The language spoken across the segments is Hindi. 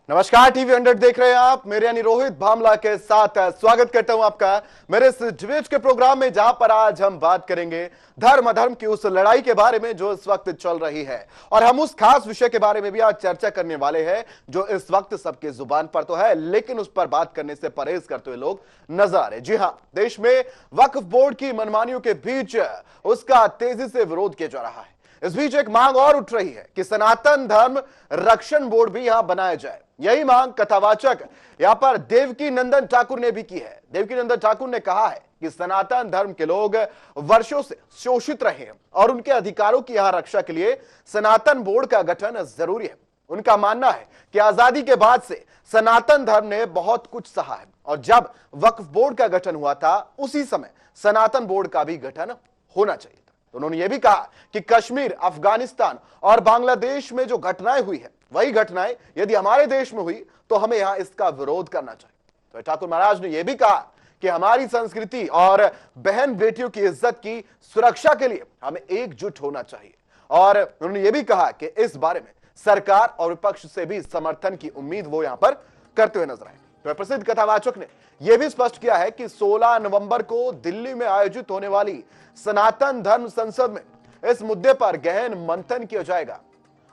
नमस्कार, टीवी 100 देख रहे हैं आप। मेरे यानी रोहित भामला के साथ स्वागत करता हूं आपका मेरे इस डिबेट के प्रोग्राम में, जहां पर आज हम बात करेंगे धर्म अधर्म की उस लड़ाई के बारे में जो इस वक्त चल रही है। और हम उस खास विषय के बारे में भी आज चर्चा करने वाले हैं जो इस वक्त सबके जुबान पर तो है, लेकिन उस पर बात करने से परहेज करते हुए लोग नजर आ रहे। जी हां, देश में वक्फ बोर्ड की मनमानियों के बीच उसका तेजी से विरोध किया जा रहा है। इस बीच एक मांग और उठ रही है कि सनातन धर्म रक्षण बोर्ड भी यहां बनाया जाए। यही मांग कथावाचक यहां पर देवकी नंदन ठाकुर ने भी की है। देवकी नंदन ठाकुर ने कहा है कि सनातन धर्म के लोग वर्षों से शोषित रहे हैं और उनके अधिकारों की यहां रक्षा के लिए सनातन बोर्ड का गठन जरूरी है। उनका मानना है कि आजादी के बाद से सनातन धर्म ने बहुत कुछ सहा है और जब वक्फ बोर्ड का गठन हुआ था उसी समय सनातन बोर्ड का भी गठन होना चाहिए। उन्होंने यह भी कहा कि कश्मीर, अफगानिस्तान और बांग्लादेश में जो घटनाएं हुई है वही घटनाएं यदि हमारे देश में हुई तो हमें यहां इसका विरोध करना चाहिए। तो ठाकुर महाराज ने यह भी कहा कि हमारी संस्कृति और बहन बेटियों की इज्जत की सुरक्षा के लिए हमें एकजुट होना चाहिए। और उन्होंने यह भी कहा कि इस बारे में सरकार और विपक्ष से भी समर्थन की उम्मीद वो यहां पर करते हुए नजर आए। तो प्रसिद्ध कथावाचक ने यह भी स्पष्ट किया है कि 16 नवंबर को दिल्ली में आयोजित होने वाली सनातन धर्म संसद में इस मुद्दे पर गहन मंथन किया जाएगा।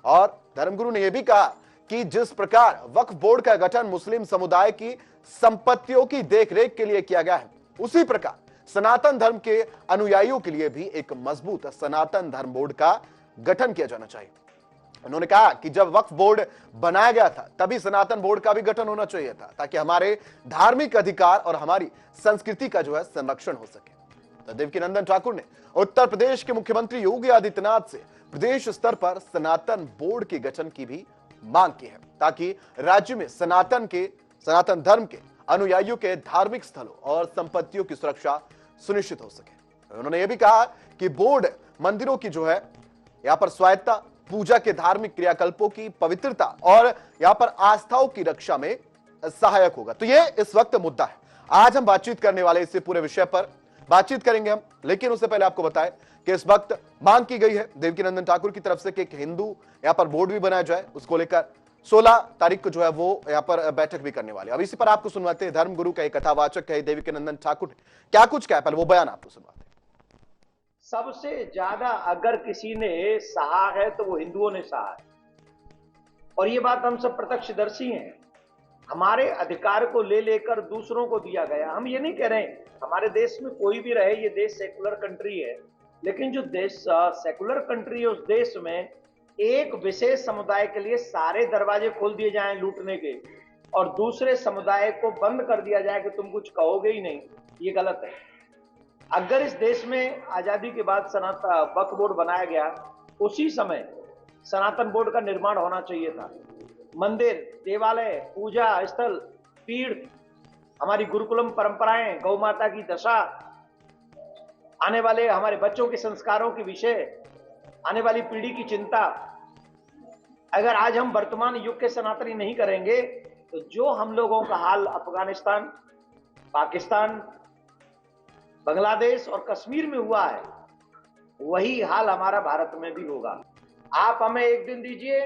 और धर्मगुरु ने यह भी कहा कि जिस प्रकार वक्फ बोर्ड का गठन मुस्लिम समुदाय की संपत्तियों की देखरेख के लिए किया गया है, उसी प्रकार सनातन धर्म के अनुयायियों के लिए भी एक मजबूत सनातन धर्म बोर्ड का गठन किया जाना चाहिए। उन्होंने कहा कि जब वक्फ बोर्ड बनाया गया था तभी सनातन बोर्ड का भी गठन होना चाहिए था ताकि हमारे धार्मिक अधिकार और हमारी संस्कृति का जो है संरक्षण हो सके। तो देवकी नंदन ठाकुर ने उत्तर प्रदेश के मुख्यमंत्री योगी आदित्यनाथ से प्रदेश स्तर पर सनातन बोर्ड के गठन की भी मांग की है ताकि राज्य में सनातन धर्म के अनुयायियों के धार्मिक स्थलों और संपत्तियों की सुरक्षा सुनिश्चित हो सके। उन्होंने यह भी कहा कि बोर्ड मंदिरों की जो है यहां पर स्वायत्तता, पूजा के धार्मिक क्रियाकल्पों की पवित्रता और यहां पर आस्थाओं की रक्षा में सहायक होगा। तो यह इस वक्त मुद्दा है। आज हम बातचीत करने वाले इस पूरे विषय पर बातचीत करेंगे हम, लेकिन उससे पहले आपको बताएं कि इस वक्त मांग की गई है देवकी नंदन ठाकुर की तरफ से कि एक हिंदू यहां पर बोर्ड भी बनाया जाए। उसको लेकर 16 तारीख को जो है वो यहां पर बैठक भी करने वाले। अब इसी पर आपको सुनवाते हैं धर्मगुरु का एक कथावाचक है देवकी नंदन ठाकुर ने क्या कुछ कहा, पहले वो बयान आपको सुनवाते हैं। सबसे ज्यादा अगर किसी ने सहा है तो वो हिंदुओं ने सहा है और ये बात हम सब प्रत्यक्षदर्शी हैं। हमारे अधिकार को ले लेकर दूसरों को दिया गया। हम ये नहीं कह रहे हमारे देश में कोई भी रहे, ये देश सेकुलर कंट्री है, लेकिन जो देश सेकुलर कंट्री है उस देश में एक विशेष समुदाय के लिए सारे दरवाजे खोल दिए जाएं लूटने के और दूसरे समुदाय को बंद कर दिया जाए कि तुम कुछ कहोगे ही नहीं, ये गलत है। अगर इस देश में आजादी के बाद सनातन वक्फ बोर्ड बनाया गया उसी समय सनातन बोर्ड का निर्माण होना चाहिए था। मंदिर, देवालय, पूजा स्थल, तीर्थ, हमारी गुरुकुलम परंपराएं, गौ माता की दशा, आने वाले हमारे बच्चों के संस्कारों के विषय, आने वाली पीढ़ी की चिंता, अगर आज हम वर्तमान युग के सनातनी नहीं करेंगे तो जो हम लोगों का हाल अफगानिस्तान, पाकिस्तान, बांग्लादेश और कश्मीर में हुआ है वही हाल हमारा भारत में भी होगा। आप हमें एक दिन दीजिए,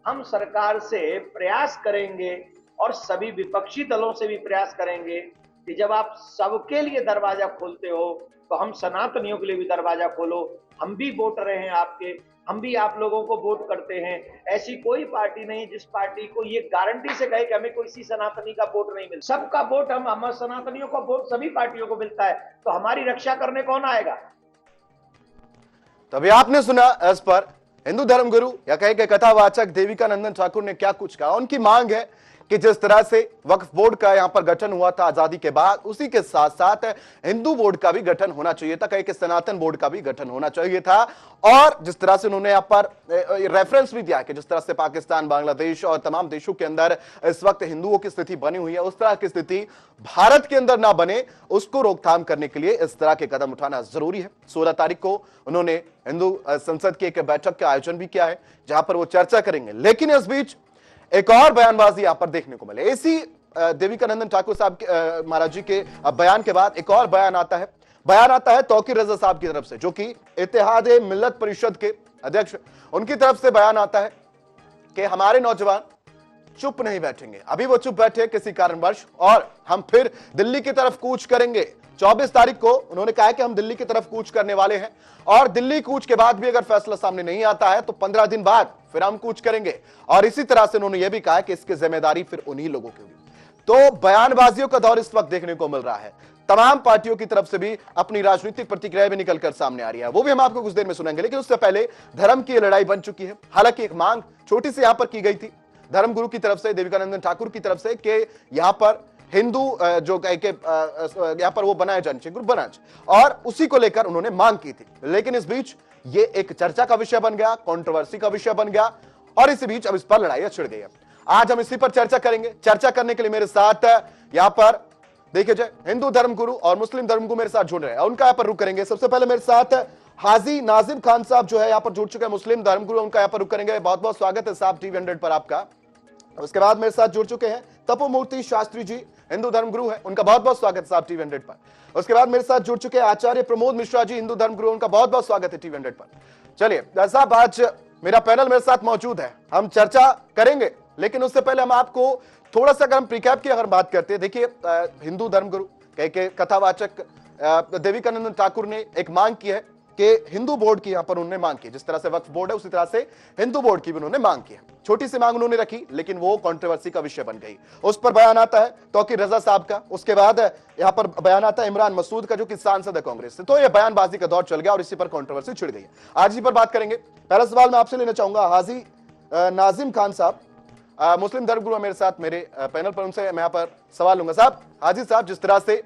हम सरकार से प्रयास करेंगे और सभी विपक्षी दलों से भी प्रयास करेंगे कि जब आप सबके लिए दरवाजा खोलते हो तो हम सनातनियों के लिए भी दरवाजा खोलो। हम भी वोट रहे हैं आपके, हम भी आप लोगों को वोट करते हैं। ऐसी कोई पार्टी नहीं जिस पार्टी को ये गारंटी से कहे कि हमें किसी सनातनी का वोट नहीं मिलता। सबका वोट हम सनातनियों का वोट सभी पार्टियों को मिलता है, तो हमारी रक्षा करने कौन आएगा? तभी आपने सुना इस पर हिंदू धर्मगुरु या कहे कि कथावाचक देविका नंदन ठाकुर ने क्या कुछ कहा। उनकी मांग है कि जिस तरह से वक्फ बोर्ड का यहां पर गठन हुआ था आजादी के बाद, उसी के साथ साथ हिंदू बोर्ड का भी गठन होना चाहिए था, कहे कि सनातन बोर्ड का भी गठन होना चाहिए था। और जिस तरह से उन्होंने यहां पर रेफरेंस भी दिया कि जिस तरह से पाकिस्तान, बांग्लादेश और तमाम देशों के अंदर इस वक्त हिंदुओं की स्थिति बनी हुई है, उस तरह की स्थिति भारत के अंदर ना बने, उसको रोकथाम करने के लिए इस तरह के कदम उठाना जरूरी है। 16 तारीख को उन्होंने हिंदू संसद की एक बैठक का आयोजन भी किया है जहां पर वो चर्चा करेंगे। लेकिन इस बीच एक और बयानबाजी यहां पर देखने को मिले। इसी देविका नंदन ठाकुर साहब महाराज जी के बयान के बाद एक और बयान आता है तौकीर रजा साहब की तरफ से, जो कि इत्तेहाद मिल्लत परिषद के अध्यक्ष, उनकी तरफ से बयान आता है कि हमारे नौजवान चुप नहीं बैठेंगे। अभी वो चुप बैठे किसी कारणवश, और हम फिर दिल्ली की तरफ कूच करेंगे। 24 तारीख को उन्होंने कहा कि हम दिल्ली की तरफ कूच करने वाले हैं, और दिल्ली कूच के बाद भी अगर फैसला सामने नहीं आता है तो 15 दिन बाद फिर हम कूच करेंगे। और इसी तरह से उन्होंने यह भी कहा कि इसकी जिम्मेदारी फिर उन्हीं लोगों की होगी। तो बयानबाजियों का दौर इस वक्त देखने को मिल रहा है। तमाम पार्टियों की तरफ से भी अपनी राजनीतिक प्रतिक्रिया भी निकलकर सामने आ रही है, वो भी हम आपको कुछ देर में सुनाएंगे। लेकिन उससे पहले धर्म की लड़ाई बन चुकी है। हालांकि एक मांग छोटी सी यहां पर की गई थी धर्मगुरु की तरफ से, देविकानंदन ठाकुर की तरफ से, कि यहां पर हिंदू जो कह के यहां पर वो बनाया जाना चाहिए, ग्रुप बनाना चाहिए, और उसी को लेकर उन्होंने मांग की थी। लेकिन इस बीच ये एक चर्चा का विषय बन गया, कंट्रोवर्सी का विषय बन गया, और इसी बीच अब इस पर लड़ाइयां छिड़ गई है। आज हम इसी पर चर्चा करेंगे। चर्चा करने के लिए मेरे साथ यहां पर देखिए जाए हिंदू धर्मगुरु और मुस्लिम धर्मगुरु मेरे साथ जुड़ रहे हैं, उनका यहां पर रुख करेंगे। सबसे पहले मेरे साथ हाजी नाजिम खान साहब जो है यहां पर जुड़ चुके हैं, मुस्लिम धर्मगुरु, उनका यहां पर रुख करेंगे। बहुत बहुत स्वागत है साहब टीवी 100 पर आपका। उसके बाद मेरे साथ जुड़ चुके हैं तपोमूर्ति शास्त्री जी, हिंदू धर्मगुरु है, उनका बहुत बहुत स्वागत है साहब टीवी 100 पर। उसके बाद मेरे साथ जुड़ चुके हैं आचार्य प्रमोद मिश्रा जी, हिंदू धर्मगुरु, उनका बहुत बहुत स्वागत है टीवी 100 पर। चलिए साहब, आज मेरा पैनल मेरे साथ मौजूद है, हम चर्चा करेंगे। लेकिन उससे पहले हम आपको थोड़ा सा, अगर हम प्रीकैप की अगर बात करते हैं, देखिए हिंदू धर्मगुरु के कथावाचक देविकानंदन ठाकुर ने एक मांग की है कि हिंदू बोर्ड की, यहां पर उन्होंने मांग की, जिस तरह से वक्फ बोर्ड है उसी तरह से हिंदू बोर्ड की भी उन्होंने मांग की है। छोटी सी मांग उन्होंने रखी, लेकिन वो कंट्रोवर्सी का विषय बन गई। उस पर बयान आता है तौकीर रजा साहब का, उसके बाद यहां पर बयान आता है इमरान मसूद का, जो कि सांसद है कांग्रेस से। तो ये बयानबाजी का दौर चल गया और इसी पर कंट्रोवर्सी छिड़ गई है। आज इसी पर बात करेंगे। पहला सवाल मैं आपसे लेना चाहूंगा हाजी नाजिम खान साहब, मुस्लिम धर्मगुरु मेरे साथ मेरे पैनल पर, उनसे मैं यहां पर सवाल लूंगा। साहब, हाजी साहब, जिस तरह से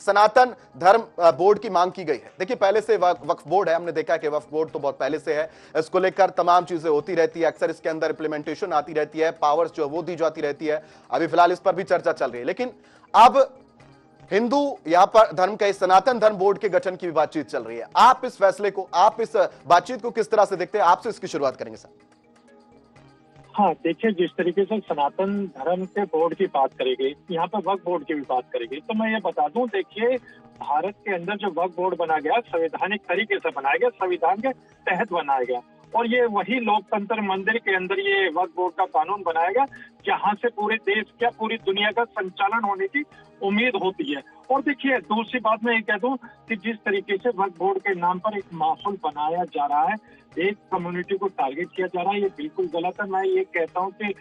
सनातन धर्म बोर्ड की मांग की गई है, देखिए पहले से वक्फ बोर्ड है, हमने देखा कि वक्फ बोर्ड तो बहुत पहले से है, इसको लेकर तमाम चीजें होती रहती है, अक्सर इसके अंदर इंप्लीमेंटेशन आती रहती है, पावर्स जो वो दी जाती रहती है। अभी फिलहाल इस पर भी चर्चा चल रही है। लेकिन अब हिंदू यहां पर धर्म का सनातन धर्म बोर्ड के गठन की भी बातचीत चल रही है। आप इस फैसले को, आप इस बातचीत को किस तरह से देखते हैं? आपसे इसकी शुरुआत करेंगे सर। हाँ, देखिए, जिस तरीके से सनातन धर्म के बोर्ड की बात करी गई, यहाँ पर वक्फ बोर्ड की भी बात करी गई, तो मैं ये बता दूं, देखिए भारत के अंदर जो वक्फ बोर्ड बनाया गया, संवैधानिक तरीके से बनाया गया, संविधान के तहत बनाया गया, और ये वही लोकतंत्र मंदिर के अंदर ये वक्फ बोर्ड का कानून बनाया गया, जहाँ से पूरे देश क्या पूरी दुनिया का संचालन होने की उम्मीद होती है। और देखिए, दूसरी बात मैं ये कह दूं कि जिस तरीके से वक्फ बोर्ड के नाम पर एक माहौल बनाया जा रहा है, एक कम्युनिटी को टारगेट किया जा रहा है, ये बिल्कुल गलत है। मैं ये कहता हूँ कि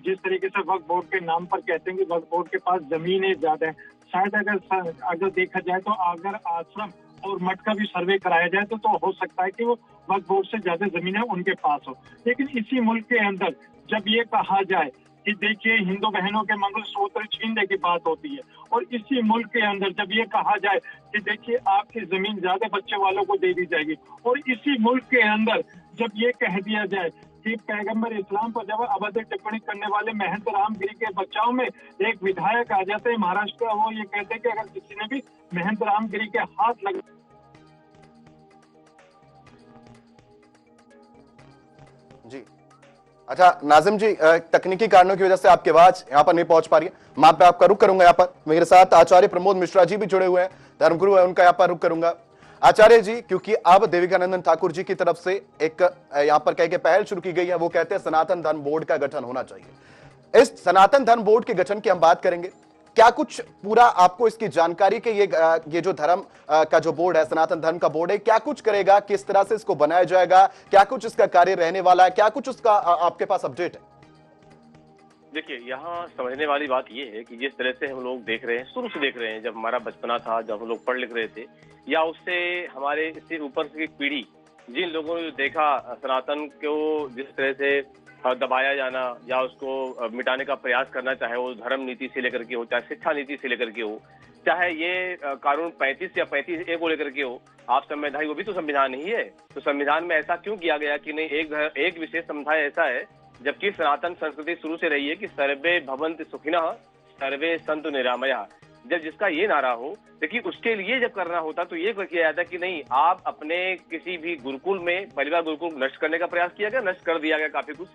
जिस तरीके से वक्फ बोर्ड के नाम पर कहते हैं कि वक्फ बोर्ड के पास जमीनें ज्यादा है, शायद अगर देखा जाए तो अगर आश्रम और मठ का भी सर्वे कराया जाए तो हो सकता है कि वो वक्फ बोर्ड से ज्यादा जमीनें उनके पास हो। लेकिन इसी मुल्क के अंदर जब ये कहा जाए कि देखिए हिंदू बहनों के मंगलसूत्र छीनने की बात होती है, और इसी मुल्क के अंदर जब ये कहा जाए कि देखिए आपकी जमीन ज्यादा बच्चे वालों को दे दी जाएगी, और इसी मुल्क के अंदर जब ये कह दिया जाए कि पैगंबर इस्लाम पर जब अभद्र टिप्पणी करने वाले महंत रामगिरी के बचाव में एक विधायक आ जाते हैं महाराष्ट्र का, वो ये कहते हैं कि अगर किसी ने भी महंत रामगिरी के हाथ लग जी, अच्छा नाजिम जी, तकनीकी कारणों की वजह से आपकी आवाज यहां पर नहीं पहुंच पा रही है, मैं पे आपका रुख करूंगा। यहां पर मेरे साथ आचार्य प्रमोद मिश्रा जी भी जुड़े हुए हैं, धर्मगुरु है, उनका यहां पर रुख करूंगा। आचार्य जी, क्योंकि अब देविकानंदन ठाकुर जी की तरफ से एक यहां पर कह के पहल शुरू की गई है, वो कहते हैं सनातन धर्म बोर्ड का गठन होना चाहिए। इस सनातन धर्म बोर्ड के गठन की हम बात करेंगे। क्या कुछ पूरा आपको इसकी जानकारी के ये जो धर्म का जो बोर्ड है, सनातन धर्म का बोर्ड है, क्या कुछ करेगा, किस तरह से इसको बनाया जाएगा, क्या कुछ इसका कार्य रहने वाला है, क्या कुछ उसका आपके पास अपडेट है? देखिए, यहाँ समझने वाली बात ये है कि जिस तरह से हम लोग देख रहे हैं, शुरू से देख रहे हैं, जब हमारा बचपना था, जब हम लोग पढ़ लिख रहे थे, या उससे हमारे इससे ऊपर की पीढ़ी, जिन लोगों ने देखा सनातन को जिस तरह से दबाया जाना या उसको मिटाने का प्रयास करना, चाहे वो धर्म नीति से लेकर के हो, चाहे शिक्षा नीति से लेकर के हो, चाहे ये कानून 35 या 35A को लेकर के हो, आप संवैधानिक, वो भी तो संविधान ही है। तो संविधान में ऐसा क्यों किया गया कि नहीं एक विशेष समुदाय ऐसा है, जबकि सनातन संस्कृति शुरू से रही है कि सर्वे भवन्ति सुखिनः सर्वे सन्तु निरामयाः। जब जिसका ये नारा हो, देखिए उसके लिए जब करना होता तो ये किया जाता कि नहीं, आप अपने किसी भी गुरुकुल में, परिवार गुरुकुल नष्ट करने का प्रयास किया गया, नष्ट कर दिया गया, काफी कुछ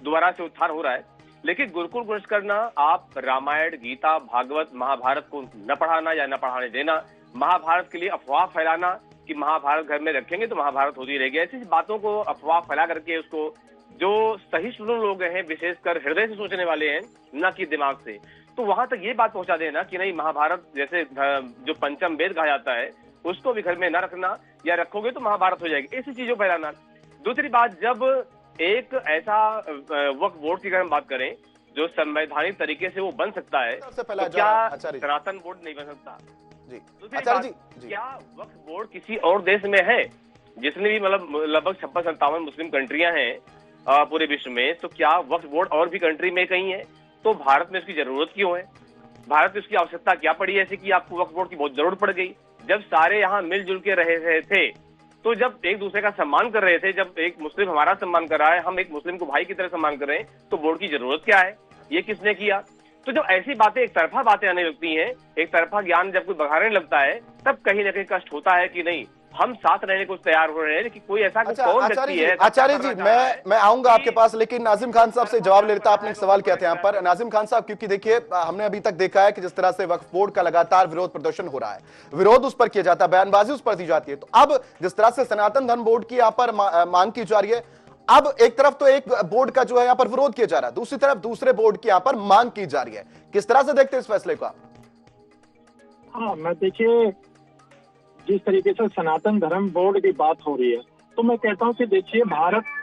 दोबारा से उत्थान हो रहा है। लेकिन गुरुकुल को नष्ट करना, आप रामायण, गीता, भागवत, महाभारत को न पढ़ाना या न पढ़ाने देना, महाभारत के लिए अफवाह फैलाना कि महाभारत घर में रखेंगे तो महाभारत होती रहेगी, ऐसी बातों को अफवाह फैला करके उसको जो सहिष्णु लोग हैं, विशेषकर हृदय से सोचने वाले हैं, न कि दिमाग से, तो वहां तक ये बात पहुंचा देना कि नहीं, महाभारत जैसे जो पंचम वेद कहा जाता है उसको भी घर में न रखना, या रखोगे तो महाभारत हो जाएगी, ऐसी चीजों को फैलाना। दूसरी बात, जब एक ऐसा वक्फ बोर्ड की अगर हम बात करें जो संवैधानिक तरीके से वो बन सकता है, तो क्या सनातन बोर्ड नहीं बन सकता? दूसरी बात, क्या वक्फ बोर्ड किसी और देश में है? जितने भी मतलब लगभग 56-57 मुस्लिम कंट्रियां हैं पूरे विश्व में, तो क्या वक्फ बोर्ड और भी कंट्री में कहीं है? तो भारत में उसकी जरूरत क्यों है? भारत में उसकी आवश्यकता क्या पड़ी ऐसे कि आपको वक्फ बोर्ड की बहुत जरूरत पड़ गई? जब सारे यहाँ मिलजुल के रहे थे, तो जब एक दूसरे का सम्मान कर रहे थे, जब एक मुस्लिम हमारा सम्मान कर रहा है, हम एक मुस्लिम को भाई की तरह सम्मान कर रहे हैं, तो बोर्ड की जरूरत क्या है? ये किसने किया? तो जब ऐसी बातें, एक तरफा बातें आने लगती हैं, एक तरफा ज्ञान जब कोई बघाड़ने लगता है, तब कहीं ना कहीं कष्ट होता है कि नहीं, हम साथ रहने को तैयार हो रहे हैं, लेकिन कोई ऐसा कौन व्यक्ति है? आचार्य जी, मैं आऊंगा आपके पास, लेकिन नाजिम खान साहब से जवाब ले लेता। आपने एक सवाल किया था यहाँ पर, नाजिम खान साहब, क्योंकि देखिए हमने अभी तक देखा है कि जिस तरह से वक्फ बोर्ड का लगातार विरोध प्रदर्शन हो रहा है, विरोध उस पर किया जाता है, बयानबाजी उस पर दी जाती है, तो अब जिस तरह से सनातन धर्म बोर्ड की यहाँ पर मांग की जा रही है, अब एक तरफ तो एक बोर्ड का जो है यहाँ पर विरोध किया जा रहा है, दूसरी तरफ दूसरे बोर्ड की यहाँ पर मांग की जा रही है, किस तरह से देखते हैं इस फैसले को आप? हाँ, मैं देखिए, जिस तरीके से सनातन धर्म बोर्ड की बात हो रही है, तो मैं कहता हूँ कि देखिए,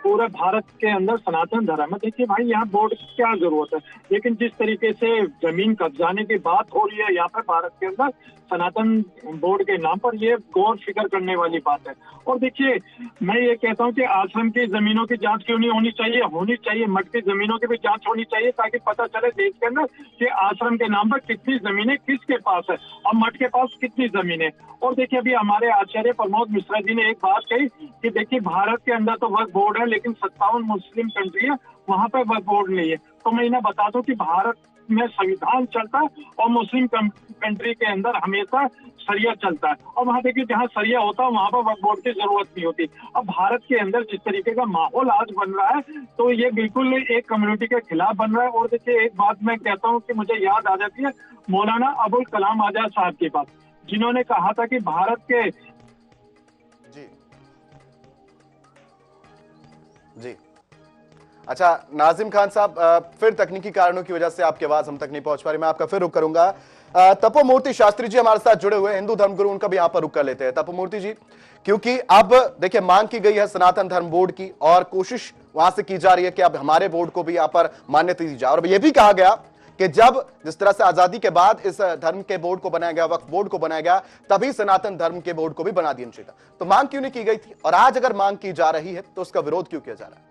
पूरे भारत के अंदर सनातन धर्म है। देखिए भाई, यहाँ बोर्ड की क्या जरूरत है? लेकिन जिस तरीके से जमीन कब्जाने की बात हो रही है यहाँ पर भारत के अंदर सनातन बोर्ड के नाम पर, ये गौर फिक्र करने वाली बात है। और देखिए, मैं ये कहता हूँ कि आश्रम की जमीनों की जांच क्यों नहीं होनी चाहिए? होनी चाहिए। मठ की जमीनों की भी जांच होनी चाहिए, ताकि पता चले देश के अंदर कि आश्रम के नाम पर कितनी जमीनें किसके पास है और मठ के पास कितनी जमीनें। और देखिए, अभी हमारे आचार्य प्रमोद मिश्रा जी ने एक बात कही कि देखिए, भारत के अंदर तो वक्फ बोर्ड है, लेकिन 57 मुस्लिम कंट्री है, वहां पर वक्फ बोर्ड नहीं है। तो मैं इन्हें बता दूं कि भारत में संविधान चलता है और मुस्लिम कंट्री के अंदर हमेशा शरिया चलता है, और वहां देखिए, जहां शरिया होता है वहां पर वक्फ बोर्ड की जरूरत नहीं होती। अब भारत के अंदर जिस तरीके का माहौल आज बन रहा है, तो ये बिल्कुल एक कम्युनिटी के खिलाफ बन रहा है। और देखिए, एक बात मैं कहता हूँ कि मुझे याद आ जाती है मौलाना अबुल कलाम आजाद साहब की बात, जिन्होंने कहा था कि भारत के जी। अच्छा, नाजिम खान साहब, फिर तकनीकी कारणों की वजह से आपकी आवाज हम तक नहीं पहुंच पा रही, मैं आपका फिर रुख करूंगा। तपोमूर्ति शास्त्री जी हमारे साथ जुड़े हुए, हिंदू धर्मगुरु, उनका भी यहां पर रुख कर लेते हैं। तपोमूर्ति जी, क्योंकि अब देखिए मांग की गई है सनातन धर्म बोर्ड की, और कोशिश वहां से की जा रही है कि अब हमारे बोर्ड को भी यहां पर मान्यता दी जाए, और यह भी कहा गया कि जब जिस तरह से आजादी के बाद इस धर्म के बोर्ड को बनाया गया, वक्फ बोर्ड को बनाया गया, तभी सनातन धर्म के बोर्ड को भी बना दिया चाहिए। तो मांग क्यों नहीं की गई थी, और आज अगर मांग की जा रही है तो उसका विरोध क्यों किया जा रहा है?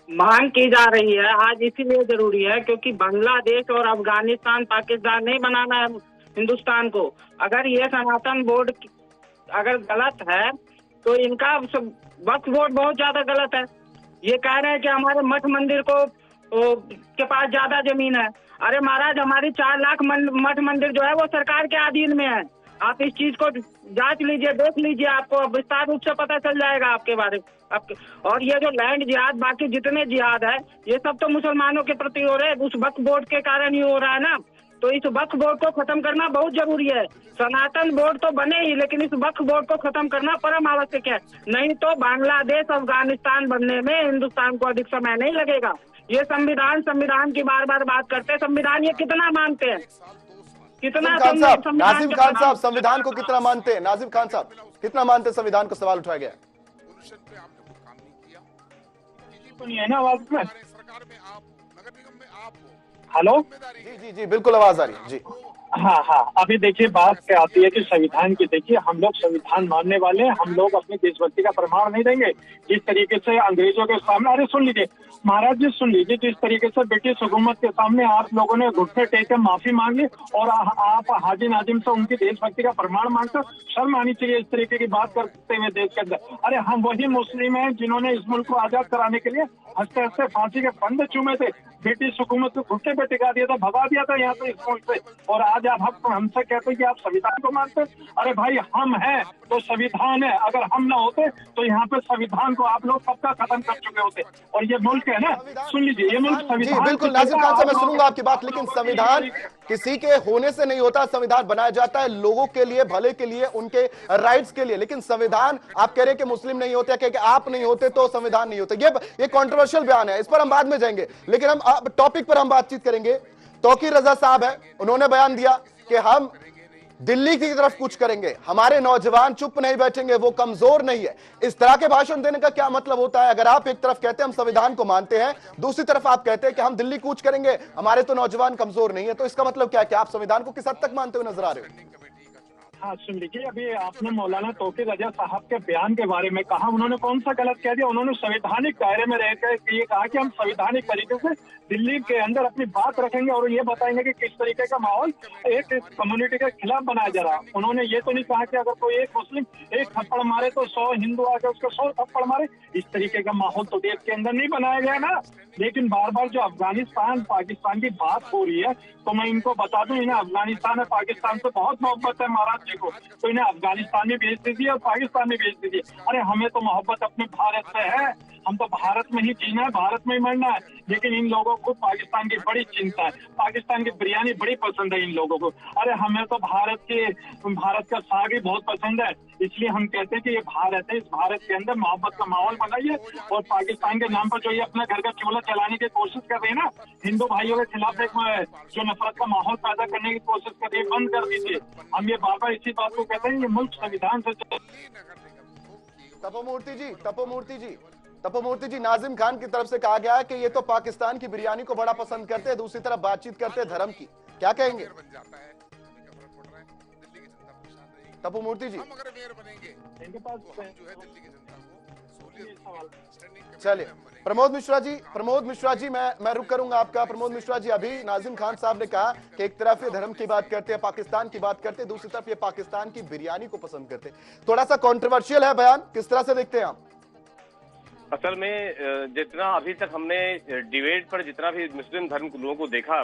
मांग की जा रही है आज इसीलिए जरूरी है क्योंकि बांग्लादेश और अफगानिस्तान, पाकिस्तान नहीं बनाना है हिंदुस्तान को। अगर ये सनातन बोर्ड अगर गलत है तो इनका वक्फ बोर्ड बहुत ज्यादा गलत है। ये कह रहे हैं कि हमारे मठ मंदिर को के पास ज्यादा जमीन है। अरे महाराज, हमारी 4 लाख मठ मंदिर जो है वो सरकार के अधीन में है। आप इस चीज को जांच लीजिए, देख लीजिए, आपको विस्तार रूप से पता चल जाएगा आपके बारे में। और ये जो लैंड जिहाद, बाकी जितने जिहाद है, ये सब तो मुसलमानों के प्रति हो रहे हैं, उस वक्फ बोर्ड के कारण ही हो रहा है ना। तो इस वक्फ बोर्ड को खत्म करना बहुत जरूरी है। सनातन बोर्ड तो बने ही, लेकिन इस वक्फ बोर्ड को खत्म करना परम आवश्यक है। नहीं तो बांग्लादेश, अफगानिस्तान बनने में हिंदुस्तान को अधिक समय नहीं लगेगा। ये संविधान की बार बार बात करते हैं। संविधान ये कितना मानते हैं, कितना? नाजिम खान साहब, संविधान को कितना मानते हैं? नाजिम खान साहब, कितना मानते हैं संविधान को? सवाल उठाया गया। सुनिए ना आवाज में। हेलो, जी जी जी, बिल्कुल आवाज आ रही है जी। हाँ, अभी देखिए बात क्या आती है कि संविधान की, देखिए हम लोग संविधान मानने वाले हैं, हम लोग अपनी देशभक्ति का प्रमाण नहीं देंगे। जिस तरीके से अंग्रेजों के सामने, अरे सुन लीजिए महाराज जी, सुन लीजिए, जिस तरीके से ब्रिटिश हुकूमत के सामने आप लोगों ने घुटने टेक के माफी मांग ली और आप हाजी नाजिम से उनकी देशभक्ति का प्रमाण मांगते, शर्म आनी चाहिए इस तरीके की बात करते हुए देश के अंदर। अरे हम वही मुस्लिम हैं जिन्होंने इस मुल्क को आजाद कराने के लिए हंसते हंसते फांसी के फंदे चूमे थे, ब्रिटिश हुकूमत को घुटने पे टिका दिया था, भगा दिया था यहाँ से इस मुल्क से, और आज आप हमसे कहते हैं कि आप संविधान को मानते। अरे भाई, हम हैं तो संविधान है, अगर हम ना होते तो यहाँ पे संविधान को आप लोग कब का खत्म कर चुके होते। और ये मुल्क है ना, सुन लीजिए, ये मुल्क संविधान, बिल्कुल नाजिम खान साहब, मैं सुनूंगा आपकी बात, लेकिन किसी के होने से नहीं होता, संविधान बनाया जाता है लोगों के लिए, भले के लिए, उनके राइट्स के लिए। लेकिन संविधान, आप कह रहे हैं कि मुस्लिम नहीं होते, कह के आप नहीं होते तो संविधान नहीं होते, ये कंट्रोवर्शियल बयान है, इस पर हम बाद में जाएंगे। लेकिन हम टॉपिक पर हम बातचीत करेंगे। तौकीर रजा साहब है, उन्होंने बयान दिया कि हम दिल्ली की तरफ कुछ करेंगे, हमारे नौजवान चुप नहीं बैठेंगे, वो कमजोर नहीं है। इस तरह के भाषण देने का क्या मतलब होता है? अगर आप एक तरफ कहते हैं हम संविधान को मानते हैं, दूसरी तरफ आप कहते हैं कि हम दिल्ली कूच करेंगे, हमारे तो नौजवान कमजोर नहीं है, तो इसका मतलब क्या है कि आप संविधान को किस हद तक मानते हुए नजर आ रहे हो? हाँ सुन लीजिए, अभी आपने मौलाना तौकीर रजा साहब के बयान के बारे में कहा, उन्होंने कौन सा गलत कह दिया? उन्होंने संवैधानिक दायरे में रहकर ये कहा कि हम संवैधानिक तरीके से दिल्ली के अंदर अपनी बात रखेंगे और ये बताएंगे कि किस तरीके का माहौल एक कम्युनिटी के खिलाफ बनाया जा रहा। उन्होंने ये तो नहीं कहा कि अगर कोई एक मुस्लिम एक थप्पड़ मारे तो 100 हिंदू आके उसको 100 थप्पड़ मारे। इस तरीके का माहौल तो देश के अंदर नहीं बनाया गया ना। लेकिन बार बार जो अफगानिस्तान पाकिस्तान की बात हो रही है, तो मैं इनको बता दूं, इन्हें अफगानिस्तान और पाकिस्तान से बहुत मोहब्बत है महाराज जी को, तो इन्हें अफगानिस्तान में भेज दीजिए और पाकिस्तान में भेज दीजिए। अरे हमें तो मोहब्बत अपने भारत से है, हम तो भारत में ही जीना है, भारत में ही मरना है। लेकिन इन लोगों को पाकिस्तान की बड़ी चिंता है, पाकिस्तान की बिरयानी बड़ी पसंद है इन लोगों को। अरे हमें तो भारत का साग ही बहुत पसंद है, इसलिए हम कहते हैं कि ये भारत है, इस भारत के अंदर मोहब्बत का माहौल बनाइए। और पाकिस्तान के नाम पर जो ये अपना घर का चूल्हा चलाने की कोशिश कर रहे हैं ना, हिंदू भाइयों के खिलाफ एक जो नफरत का माहौल पैदा करने की कोशिश कर रही है, बंद कर दीजिए। हम ये बार बार इसी बात को कहते हैं, ये मुल्क संविधान से। तपोमूर्ति जी, नाजिम खान की तरफ से कहा गया है कि ये तो पाकिस्तान की बिरयानी को बड़ा पसंद करते हैं, दूसरी तरफ बातचीत करते हैं धर्म की, क्या कहेंगे तपोमूर्ति जी? चलिए प्रमोद मिश्रा जी मैं रुक करूंगा आपका। प्रमोद मिश्रा जी, अभी नाजिम खान साहब ने कहा कि एक तरफ ये धर्म की बात करते हैं, पाकिस्तान की बात करते हैं, दूसरी तरफ ये पाकिस्तान की बिरयानी को पसंद करते हैं। थोड़ा सा कंट्रोवर्शियल है बयान, किस तरह से देखते हैं आप? असल में जितना अभी तक हमने डिबेट पर जितना भी मुस्लिम धर्म के लोगों को देखा,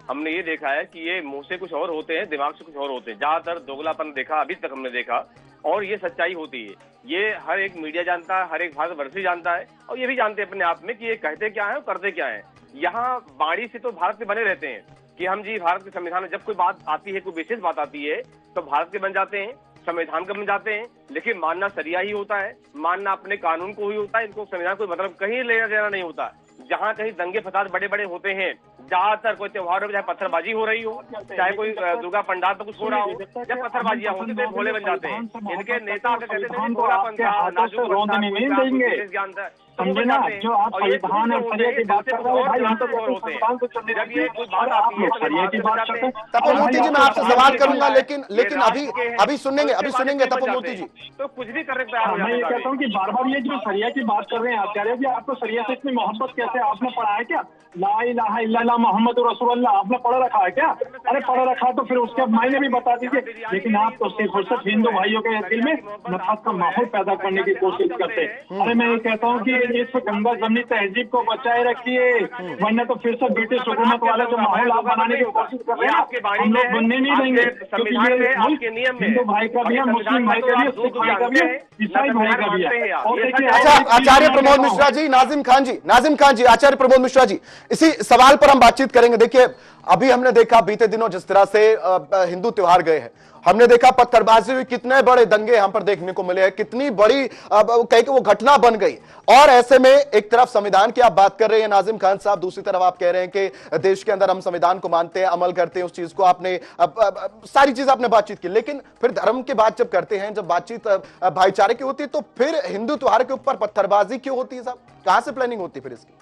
हमने ये देखा है कि ये मुंह से कुछ और होते हैं, दिमाग से कुछ और होते हैं। ज्यादातर दोगलापन देखा अभी तक हमने देखा, और ये सच्चाई होती है। ये हर एक मीडिया जानता है, हर एक भारतवर्षी जानता है, और ये भी जानते हैं अपने आप में कि ये कहते क्या है और करते क्या है। यहाँ बाणी से तो भारत के बने रहते हैं कि हम जी भारत के संविधान में जब कोई बात आती है, कोई विशेष बात आती है, तो भारत के बन जाते हैं, संविधान का बन जाते हैं। लेकिन मानना सरिया ही होता है, मानना अपने कानून को ही होता है, इनको संविधान कोई मतलब कहीं लेना देना नहीं होता। जहाँ कहीं दंगे फसाद बड़े बड़े होते हैं, ज्यादातर कोई त्योहारों में चाहे पत्थरबाजी हो रही हो, चाहे कोई दुर्गा पंडाल पर कुछ हो रहा हो, जब पत्थरबाजियां होती तो भोले बन जाते हैं। इनके नेता कहते थे भोलापन था, नाजुक ज्ञान था, समझे ना? जो आप संविधान और सरिया की बात कर रहे हो भाई, हम तो संविधान को चलने जब ये कोई बात आती है सरिया की बात करते हैं। तपोमूर्ति जी, मैं आपसे सवाल करूंगा, लेकिन अभी सुनेंगे तपोमूर्ति जी, तो कुछ भी करने को मैं ये कहता हूँ कि बार बार ये जो सरिया की बात कर रहे हैं आचार्य जी, आपको सरिया से इतनी मोहब्बत कैसे? आपने पढ़ा है क्या ला इलाहा इल्लल्लाह मोहम्मद रसूलुल्लाह? आपने पढ़ा रखा है क्या? अरे पढ़ा रखा तो फिर उसके मायने भी बता दीजिए। लेकिन आप तो सिर्फ और सिर्फ हिंदू भाइयों के दिल में नफरत का माहौल पैदा करने की कोशिश करते हैं। अरे मैं ये कहता हूँ कि इस गंगा जमनी तहजीब को बचाए रखिए, वरना तो फिर से ब्रिटिश हुकूमत वाले जो माहौल आप बनाने की कोशिश कर रहे हैं, हम लोग बनने नहीं देंगे। क्योंकि ये हिंदू भाई का भी है, मुस्लिम भाई का भी है, सिख भाई का भी है, ईसाई भाई का भी है। और देखिए, अच्छा आचार्य प्रमोद मिश्रा जी, नाजिम खान जी, आचार्य प्रमोद मिश्रा जी, इसी सवाल पर हम बातचीत करेंगे। देखिए अभी हमने देखा बीते दिनों जिस तरह से हिंदू त्योहार गए हैं, हमने देखा पत्थरबाजी हुई, कितने बड़े दंगे यहां पर देखने को मिले हैं, कितनी बड़ी कहीं कि वो घटना बन गई। और ऐसे में एक तरफ संविधान की आप बात कर रहे हैं नाजिम खान साहब, दूसरी तरफ आप कह रहे हैं कि देश के अंदर हम संविधान को मानते हैं, अमल करते हैं, उस चीज को आपने सारी चीज आपने बातचीत की। लेकिन फिर धर्म की बात जब करते हैं, जब बातचीत भाईचारे की होती है, तो फिर हिंदू त्योहार के ऊपर पत्थरबाजी क्यों होती है साहब? कहां से प्लानिंग होती है फिर इसकी?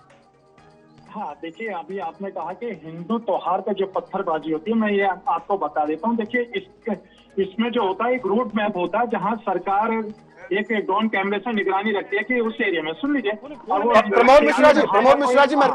हाँ देखिए, अभी आपने कहा कि हिंदू त्योहार पे जो पत्थरबाजी होती है, मैं ये आपको बता देता हूँ। देखिए इसमें जो होता है एक रूट मैप होता है, जहाँ सरकार एक ड्रोन कैमरे से निगरानी रखती है कि उस एरिया में, सुन लीजिए। प्रमोद मिश्रा जी मैं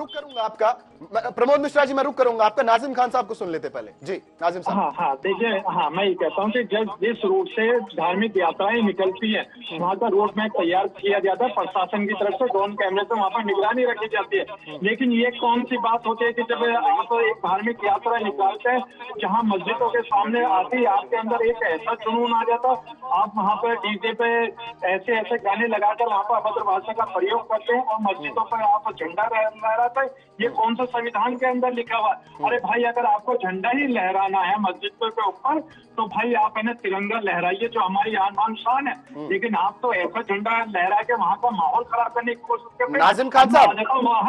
रुक करूंगा आपका, नाजिम खान साहब को सुन लेते पहले जी। नाजिम साहब। हाँ देखिए, मैं ये कहता हूँ कि जिस रूट से धार्मिक यात्राएं निकलती है, वहाँ का रोड मैप तैयार किया जाता है प्रशासन की तरफ से, ड्रोन कैमरे से वहाँ पर निगरानी रखी जाती है। लेकिन ये कौन सी बात होती है कि जब आप एक धार्मिक यात्रा निकालते हैं, जहाँ मस्जिदों के सामने आती है, आपके अंदर एक ऐसा जुनून आ जाता, आप वहाँ पर डीजे पे ऐसे ऐसे गाने लगाकर वहाँ पर अभद्र भाषा का प्रयोग करते हैं और मस्जिदों पर आप झंडा लहराते हैं। ये कौन सा संविधान के अंदर लिखा हुआ? अरे भाई, अगर आपको झंडा ही लहराना है मस्जिद के ऊपर तो भाई आप है ना तिरंगा लहराइए, जो हमारी आन शान है। लेकिन आप तो ऐसा झंडा लहरा के वहाँ का माहौल खराब करने की कोशिश करते हैं। नाजिम खान साहब,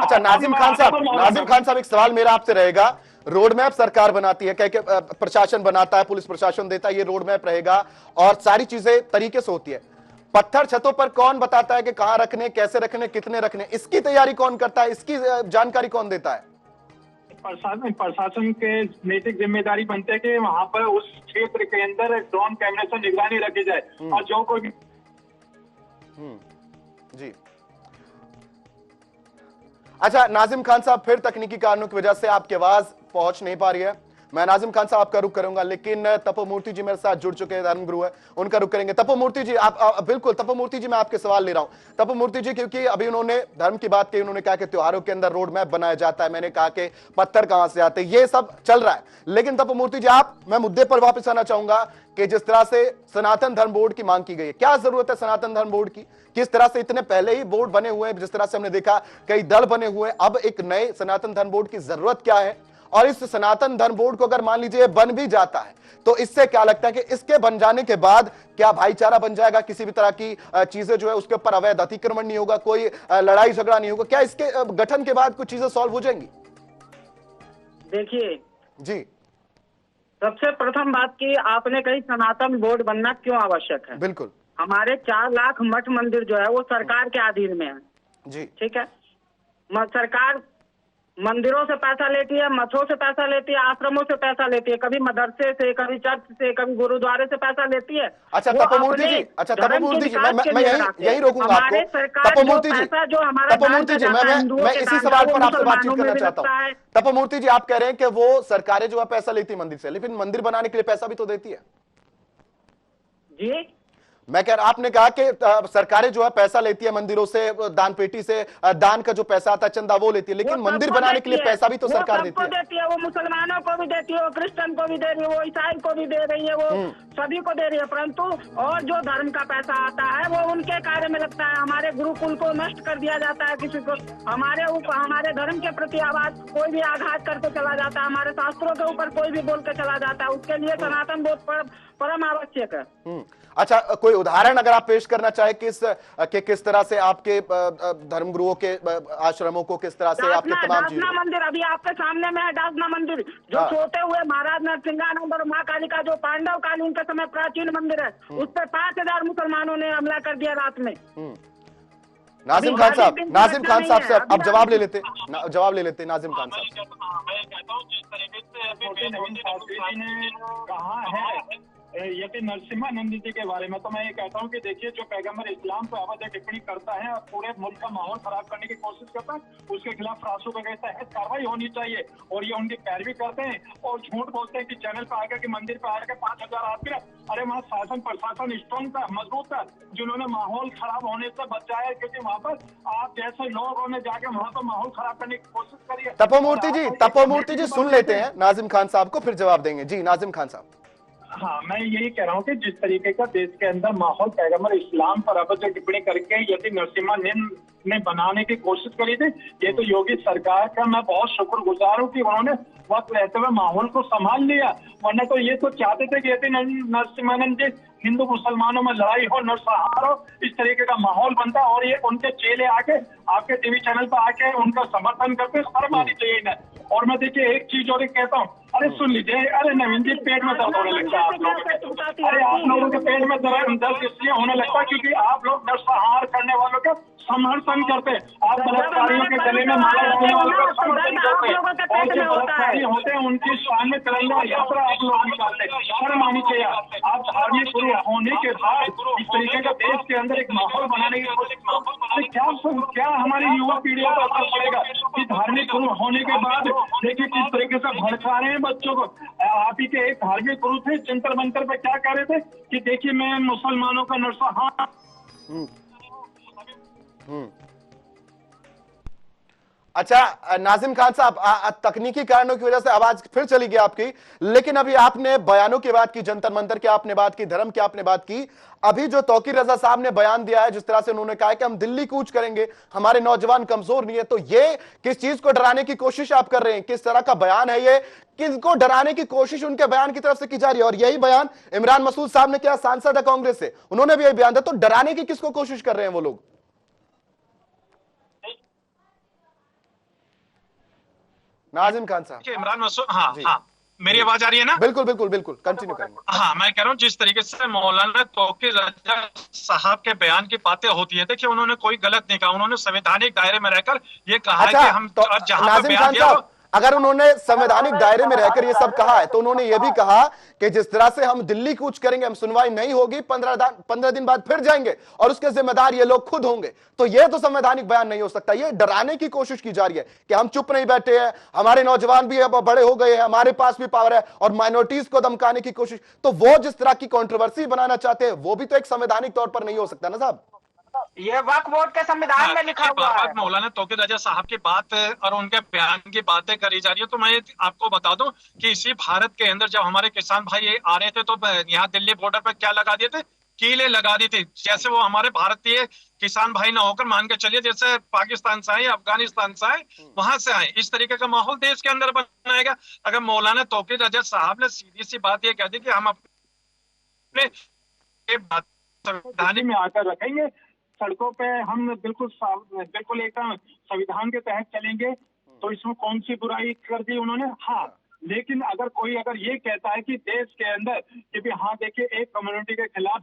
अच्छा नाजिम खान साहब, एक सवाल मेरा आपसे रहेगा। रोड मैप सरकार बनाती है, कह प्रशासन बनाता है, पुलिस प्रशासन देता है, ये रोड मैप रहेगा और सारी चीजें तरीके से होती है। पत्थर छतों पर कौन बताता है कि कहां रखने, कैसे रखने, कितने रखने? इसकी तैयारी कौन करता है? इसकी जानकारी कौन देता है? प्रशासन के नैतिक जिम्मेदारी बनते है कि वहाँ पर उस क्षेत्र के अंदर ड्रोन कैमरे से निगरानी रखी जाए और जो कोई जी। अच्छा नाजिम खान साहब, फिर तकनीकी कारणों की वजह से आपकी आवाज पहुंच नहीं पा रही है। मैं नाजिम खान साहब आपका रुख करूंगा, लेकिन तपोमूर्ति जी मेरे साथ जुड़ चुके हैं, धर्मगुरु है, उनका रुख करेंगे। तपोमूर्ति जी, आप बिल्कुल तपोमूर्ति जी, मैं आपके सवाल ले रहा हूं। तपोमूर्ति जी, क्योंकि अभी उन्होंने धर्म की बात की, उन्होंने कहा कि त्योहारों के अंदर रोड मैप बनाया जाता है, मैंने कहा कि पत्थर कहां से आते हैं, ये सब चल रहा है। लेकिन तपोमूर्ति जी, मैं मुद्दे पर वापस आना चाहूंगा कि जिस तरह से सनातन धर्म बोर्ड की मांग की गई है, क्या जरूरत है सनातन धर्म बोर्ड की? किस तरह से इतने पहले ही बोर्ड बने हुए हैं, जिस तरह से हमने देखा कई दल बने हुए हैं, अब एक नए सनातन धर्म बोर्ड की जरूरत क्या है? और इस सनातन धर्म बोर्ड को अगर मान लीजिए बन भी जाता है तो इससे क्या लगता है कि इसके बन जाने के बाद क्या भाईचारा बन जाएगा? किसी भी तरह की चीजें जो है उसके ऊपर अवैध अतिक्रमण नहीं होगा, कोई लड़ाई झगड़ा नहीं होगा? क्या इसके गठन के बाद कुछ चीजें सॉल्व हो जाएंगी? देखिए जी, सबसे प्रथम बात की आपने कही सनातन बोर्ड बनना क्यों आवश्यक है। बिल्कुल। हमारे 4 लाख मठ मंदिर जो है वो सरकार के अधीन में है जी, ठीक है। सरकार मंदिरों से पैसा लेती है, मठों से पैसा लेती है, आश्रमों से पैसा लेती है, कभी मदरसे से, कभी चर्च से, कभी गुरुद्वारे से पैसा लेती है। अच्छा तपोमूर्ति जी, मैं यही रोकूंगा आपको। तपोमूर्ति जी, मैं इसी सवाल पर आपसे बातचीत करना चाहता हूँ। तपोमूर्ति जी, आप कह रहे हैं कि वो सरकारें जो है पैसा लेती है मंदिर से, लेकिन मंदिर बनाने के लिए पैसा भी तो देती है। जी, मैं कह रहा, आपने कहा कि सरकारें जो है पैसा लेती है मंदिरों से, दान पेटी से दान का जो पैसा आता है चंदा वो लेती है, लेकिन मंदिर बनाने के लिए पैसा भी तो सरकार देती है। वो मुसलमानों को भी देती है, वो क्रिश्चियन को भी दे रही है, वो ईसाई को भी दे रही है, वो सभी को दे रही है। परंतु और जो धर्म का पैसा आता है वो उनके कार्य में लगता है। हमारे गुरुकुल को नष्ट कर दिया जाता है, किसी को हमारे धर्म के प्रति आवाज कोई भी आघात करके चला जाता है, हमारे शास्त्रों के ऊपर कोई भी बोल के चला जाता है। उसके लिए सनातन बोर्ड परम आवश्यक है। अच्छा, कोई उदाहरण अगर आप पेश करना चाहे किस तरह से आपके धर्मगुरुओं के आश्रमों को किस तरह से आपके तमाम चीजें? मंदिर अभी आपके सामने में है, डासना मंदिर, जो सोते हुए महाराज नरसिंहानंद और माँ काली का जो पांडव कालीन के समय प्राचीन मंदिर है, उस पर 5000 मुसलमानों ने हमला कर दिया रात में। नाजिम खान साहब से अब जवाब ले लेते नाजिम खान साहब। मैं कहता हूँ जिस तरीके से अभी नवीन शास्त्री जी ने कहा है यदि नरसिम्हानंद जी के बारे में, तो मैं ये कहता हूँ कि देखिए, जो पैगंबर इस्लाम पर अवैध टिप्पणी करता है और पूरे मुल्क का माहौल खराब करने की कोशिश करता है, उसके खिलाफ रासू का कहता है कार्रवाई होनी चाहिए। और ये उनकी पैरवी करते हैं और झूठ बोलते हैं कि चैनल पर आकर के मंदिर पर आकर 5000 आदमी। अरे वहाँ शासन प्रशासन स्ट्रॉन्ग था, मजबूत था, जिन्होंने माहौल खराब होने से बचाया, क्योंकि वहाँ पर आप जैसे लोगों ने जाके वहाँ पर माहौल खराब करने की कोशिश करी है। तपोमूर्ति जी सुन लेते हैं नाजिम खान साहब को, फिर जवाब देंगे। जी नाजिम खान साहब। हाँ, मैं यही कह रहा हूँ कि जिस तरीके का देश के अंदर माहौल पैगंबर इस्लाम पर अवैध टिप्पणी करके यदि नरसिम्हा ने बनाने की कोशिश करी थी, ये तो योगी सरकार का मैं बहुत शुक्रगुजार हूँ कि उन्होंने वक्त रहते हुए माहौल को संभाल लिया। वरना तो ये तो चाहते थे कि यदि नरसिम्हानंद जी हिंदू मुसलमानों में लड़ाई हो, नरसंहार हो, इस तरीके का माहौल बनता और ये उनके चेले आके आपके टीवी चैनल पर आके उनका समर्थन करते, शर्म आनी चाहिए ना। और मैं देखिए एक चीज और कहता हूँ, अरे सुन लीजिए, अरे नवीन जी पेट में दर्द होने लगता है आप लोगों के। अरे आप लोगों के पेट में दर्द इसलिए होने लगता है क्योंकि आप लोग नरसंहार करने वालों का समर्थन करते, आप बलात्कारियों के गले में माला डालने वालों का समर्थन करते, और जो बलात्कारी होते हैं उनकी शान में तिरंगा यात्रा आप लोग निकालते। शर्म आनी चाहिए। आप धार्मिक गुरु होने के बाद इस तरीके का देश के अंदर एक माहौल बनाने की कोशिश, क्या हमारी युवा पीढ़ियों पर असर पड़ेगा कि धार्मिक गुरु होने के बाद देखिए किस तरीके से भड़का रहे हैं बच्चों को। आप ही के एक धार्मिक गुरु थे, जंतर मंतर पे क्या कह रहे थे कि देखिए मैं मुसलमानों का नरसंहार। अच्छा नाजिम खान साहब, तकनीकी कारणों की वजह से आवाज फिर चली गई आपकी, लेकिन अभी आपने बयानों की बात की, जंतर मंतर की आपने बात की, धर्म की आपने बात की। अभी जो तौकीर रजा साहब ने बयान दिया है, जिस तरह से उन्होंने कहा है कि हम दिल्ली कूच करेंगे, हमारे नौजवान कमजोर नहीं है, तो ये किस चीज को डराने की कोशिश आप कर रहे हैं? किस तरह का बयान है ये? किसको डराने की कोशिश उनके बयान की तरफ से की जा रही है? और यही बयान इमरान मसूद साहब ने किया, सांसद है कांग्रेस से, उन्होंने भी यही बयान दिया। तो डराने की किसको कोशिश कर रहे हैं वो लोग? नाजिम खान साहब। इमरान मसूद, हाँ हाँ, मेरी आवाज आ रही है ना? बिल्कुल बिल्कुल बिल्कुल, कंटिन्यू करेंगे। हाँ, मैं कह रहा हूँ जिस तरीके से मौलाना तौकीर रजा साहब के बयान की बातें होती है, देखिए उन्होंने कोई गलत नहीं कहा, उन्होंने संवैधानिक दायरे में रहकर ये कहा है कि हम तो जहां पर नाजिम बयान खान दिया साहब, अगर उन्होंने संवैधानिक दायरे में रहकर ये सब कहा है, तो उन्होंने ये भी कहा कि जिस तरह से हम दिल्ली कूच करेंगे, हम सुनवाई नहीं होगी, 15 दिन बाद फिर जाएंगे और उसके जिम्मेदार ये लोग खुद होंगे। तो ये तो संवैधानिक बयान नहीं हो सकता। ये डराने की कोशिश की जा रही है कि हम चुप नहीं बैठे हैं, हमारे नौजवान भी अब बड़े हो गए हैं, हमारे पास भी पावर है, और माइनॉरिटीज को धमकाने की कोशिश। तो वो जिस तरह की कंट्रोवर्सी बनाना चाहते हैं, वो भी तो एक संवैधानिक तौर पर नहीं हो सकता ना साहब। ये वक्फ बोर्ड के संविधान में लिखा हुआ है। मौलाना तौकीर रजा साहब की बात और उनके बयान की बातें करी जा रही है, तो मैं आपको बता दूं कि इसी भारत के अंदर जब हमारे किसान भाई आ रहे थे, तो यहाँ दिल्ली बॉर्डर पर क्या लगा दिए थे? कीले लगा दी थी, जैसे वो हमारे भारतीय किसान भाई ना होकर मान के चलिए जैसे पाकिस्तान से आए, अफगानिस्तान से आए, वहां से आए। इस तरीके का माहौल देश के अंदर बनाएगा। अगर मौलाना तौकीर रजा साहब ने सीधी सी बात ये कह दी कि हम अपने संविधान में आकर रखेंगे, सड़कों पे हम बिल्कुल एकदम संविधान के तहत चलेंगे, तो इसमें कौन सी बुराई कर दी उन्होंने? हाँ, लेकिन अगर ये कहता है कि देश के अंदर कि भी हाँ देखिए एक कम्युनिटी के खिलाफ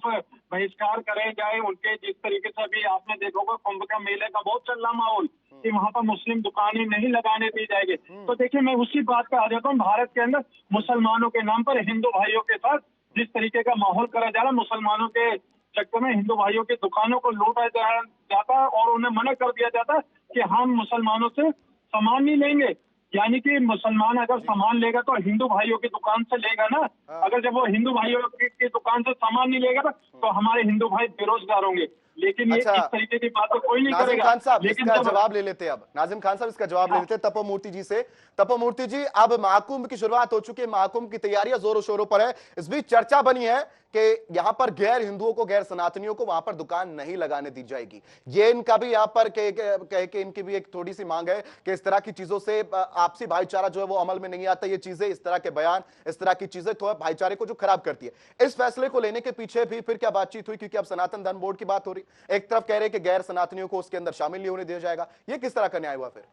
बहिष्कार करे जाए, उनके जिस तरीके से अभी आपने देखा होगा कुंभ का मेले का बहुत चल रहा माहौल कि वहाँ पर मुस्लिम दुकानें नहीं लगाने दी जाएगी, तो देखिए मैं उसी बात पे आ जाता हूँ। भारत के अंदर मुसलमानों के नाम पर हिंदू भाइयों के साथ जिस तरीके का माहौल करा जा रहा, मुसलमानों के चक्कर में हिंदू भाइयों की दुकानों को लूटा जाता और उन्हें मना कर दिया जाता कि हम मुसलमानों से सामान नहीं लेंगे। यानी कि मुसलमान अगर सामान लेगा तो हिंदू भाइयों की दुकान से लेगा ना। अगर जब वो हिंदू भाइयों की दुकान से सामान नहीं लेगा तो हमारे हिंदू भाई बेरोजगार होंगे। लेकिन ये इस तरीके की बात तो कोई नहीं करेगा। खान साहब इसका जवाब ले लेते हैं अब, नाजिम खान साहब इसका जवाब ले लेते हैं तपोमूर्ति जी से। तपोमूर्ति जी, अब महाकुंभ की शुरुआत हो चुकी है, महाकुंभ की तैयारियां जोरों शोरों पर है। इस बीच चर्चा बनी है कि यहां पर गैर हिंदुओं को, गैर सनातनियों को वहां पर दुकान नहीं लगाने दी जाएगी। ये इनका भी यहां पर कह के इनकी भी एक थोड़ी सी मांग है कि इस तरह की चीजों से आपसी भाईचारा जो है वो अमल में नहीं आता। ये चीजें, इस तरह के बयान, इस तरह की चीजें तो भाईचारे को जो खराब करती है। इस फैसले को लेने के पीछे भी फिर क्या बातचीत हुई? क्योंकि अब सनातन धर्म बोर्ड की बात हो रही, एक तरफ कह रहे कि गैर सनातनियों को उसके अंदर शामिल नहीं होने दिया जाएगा। ये किस तरह का न्याय हुआ फिर?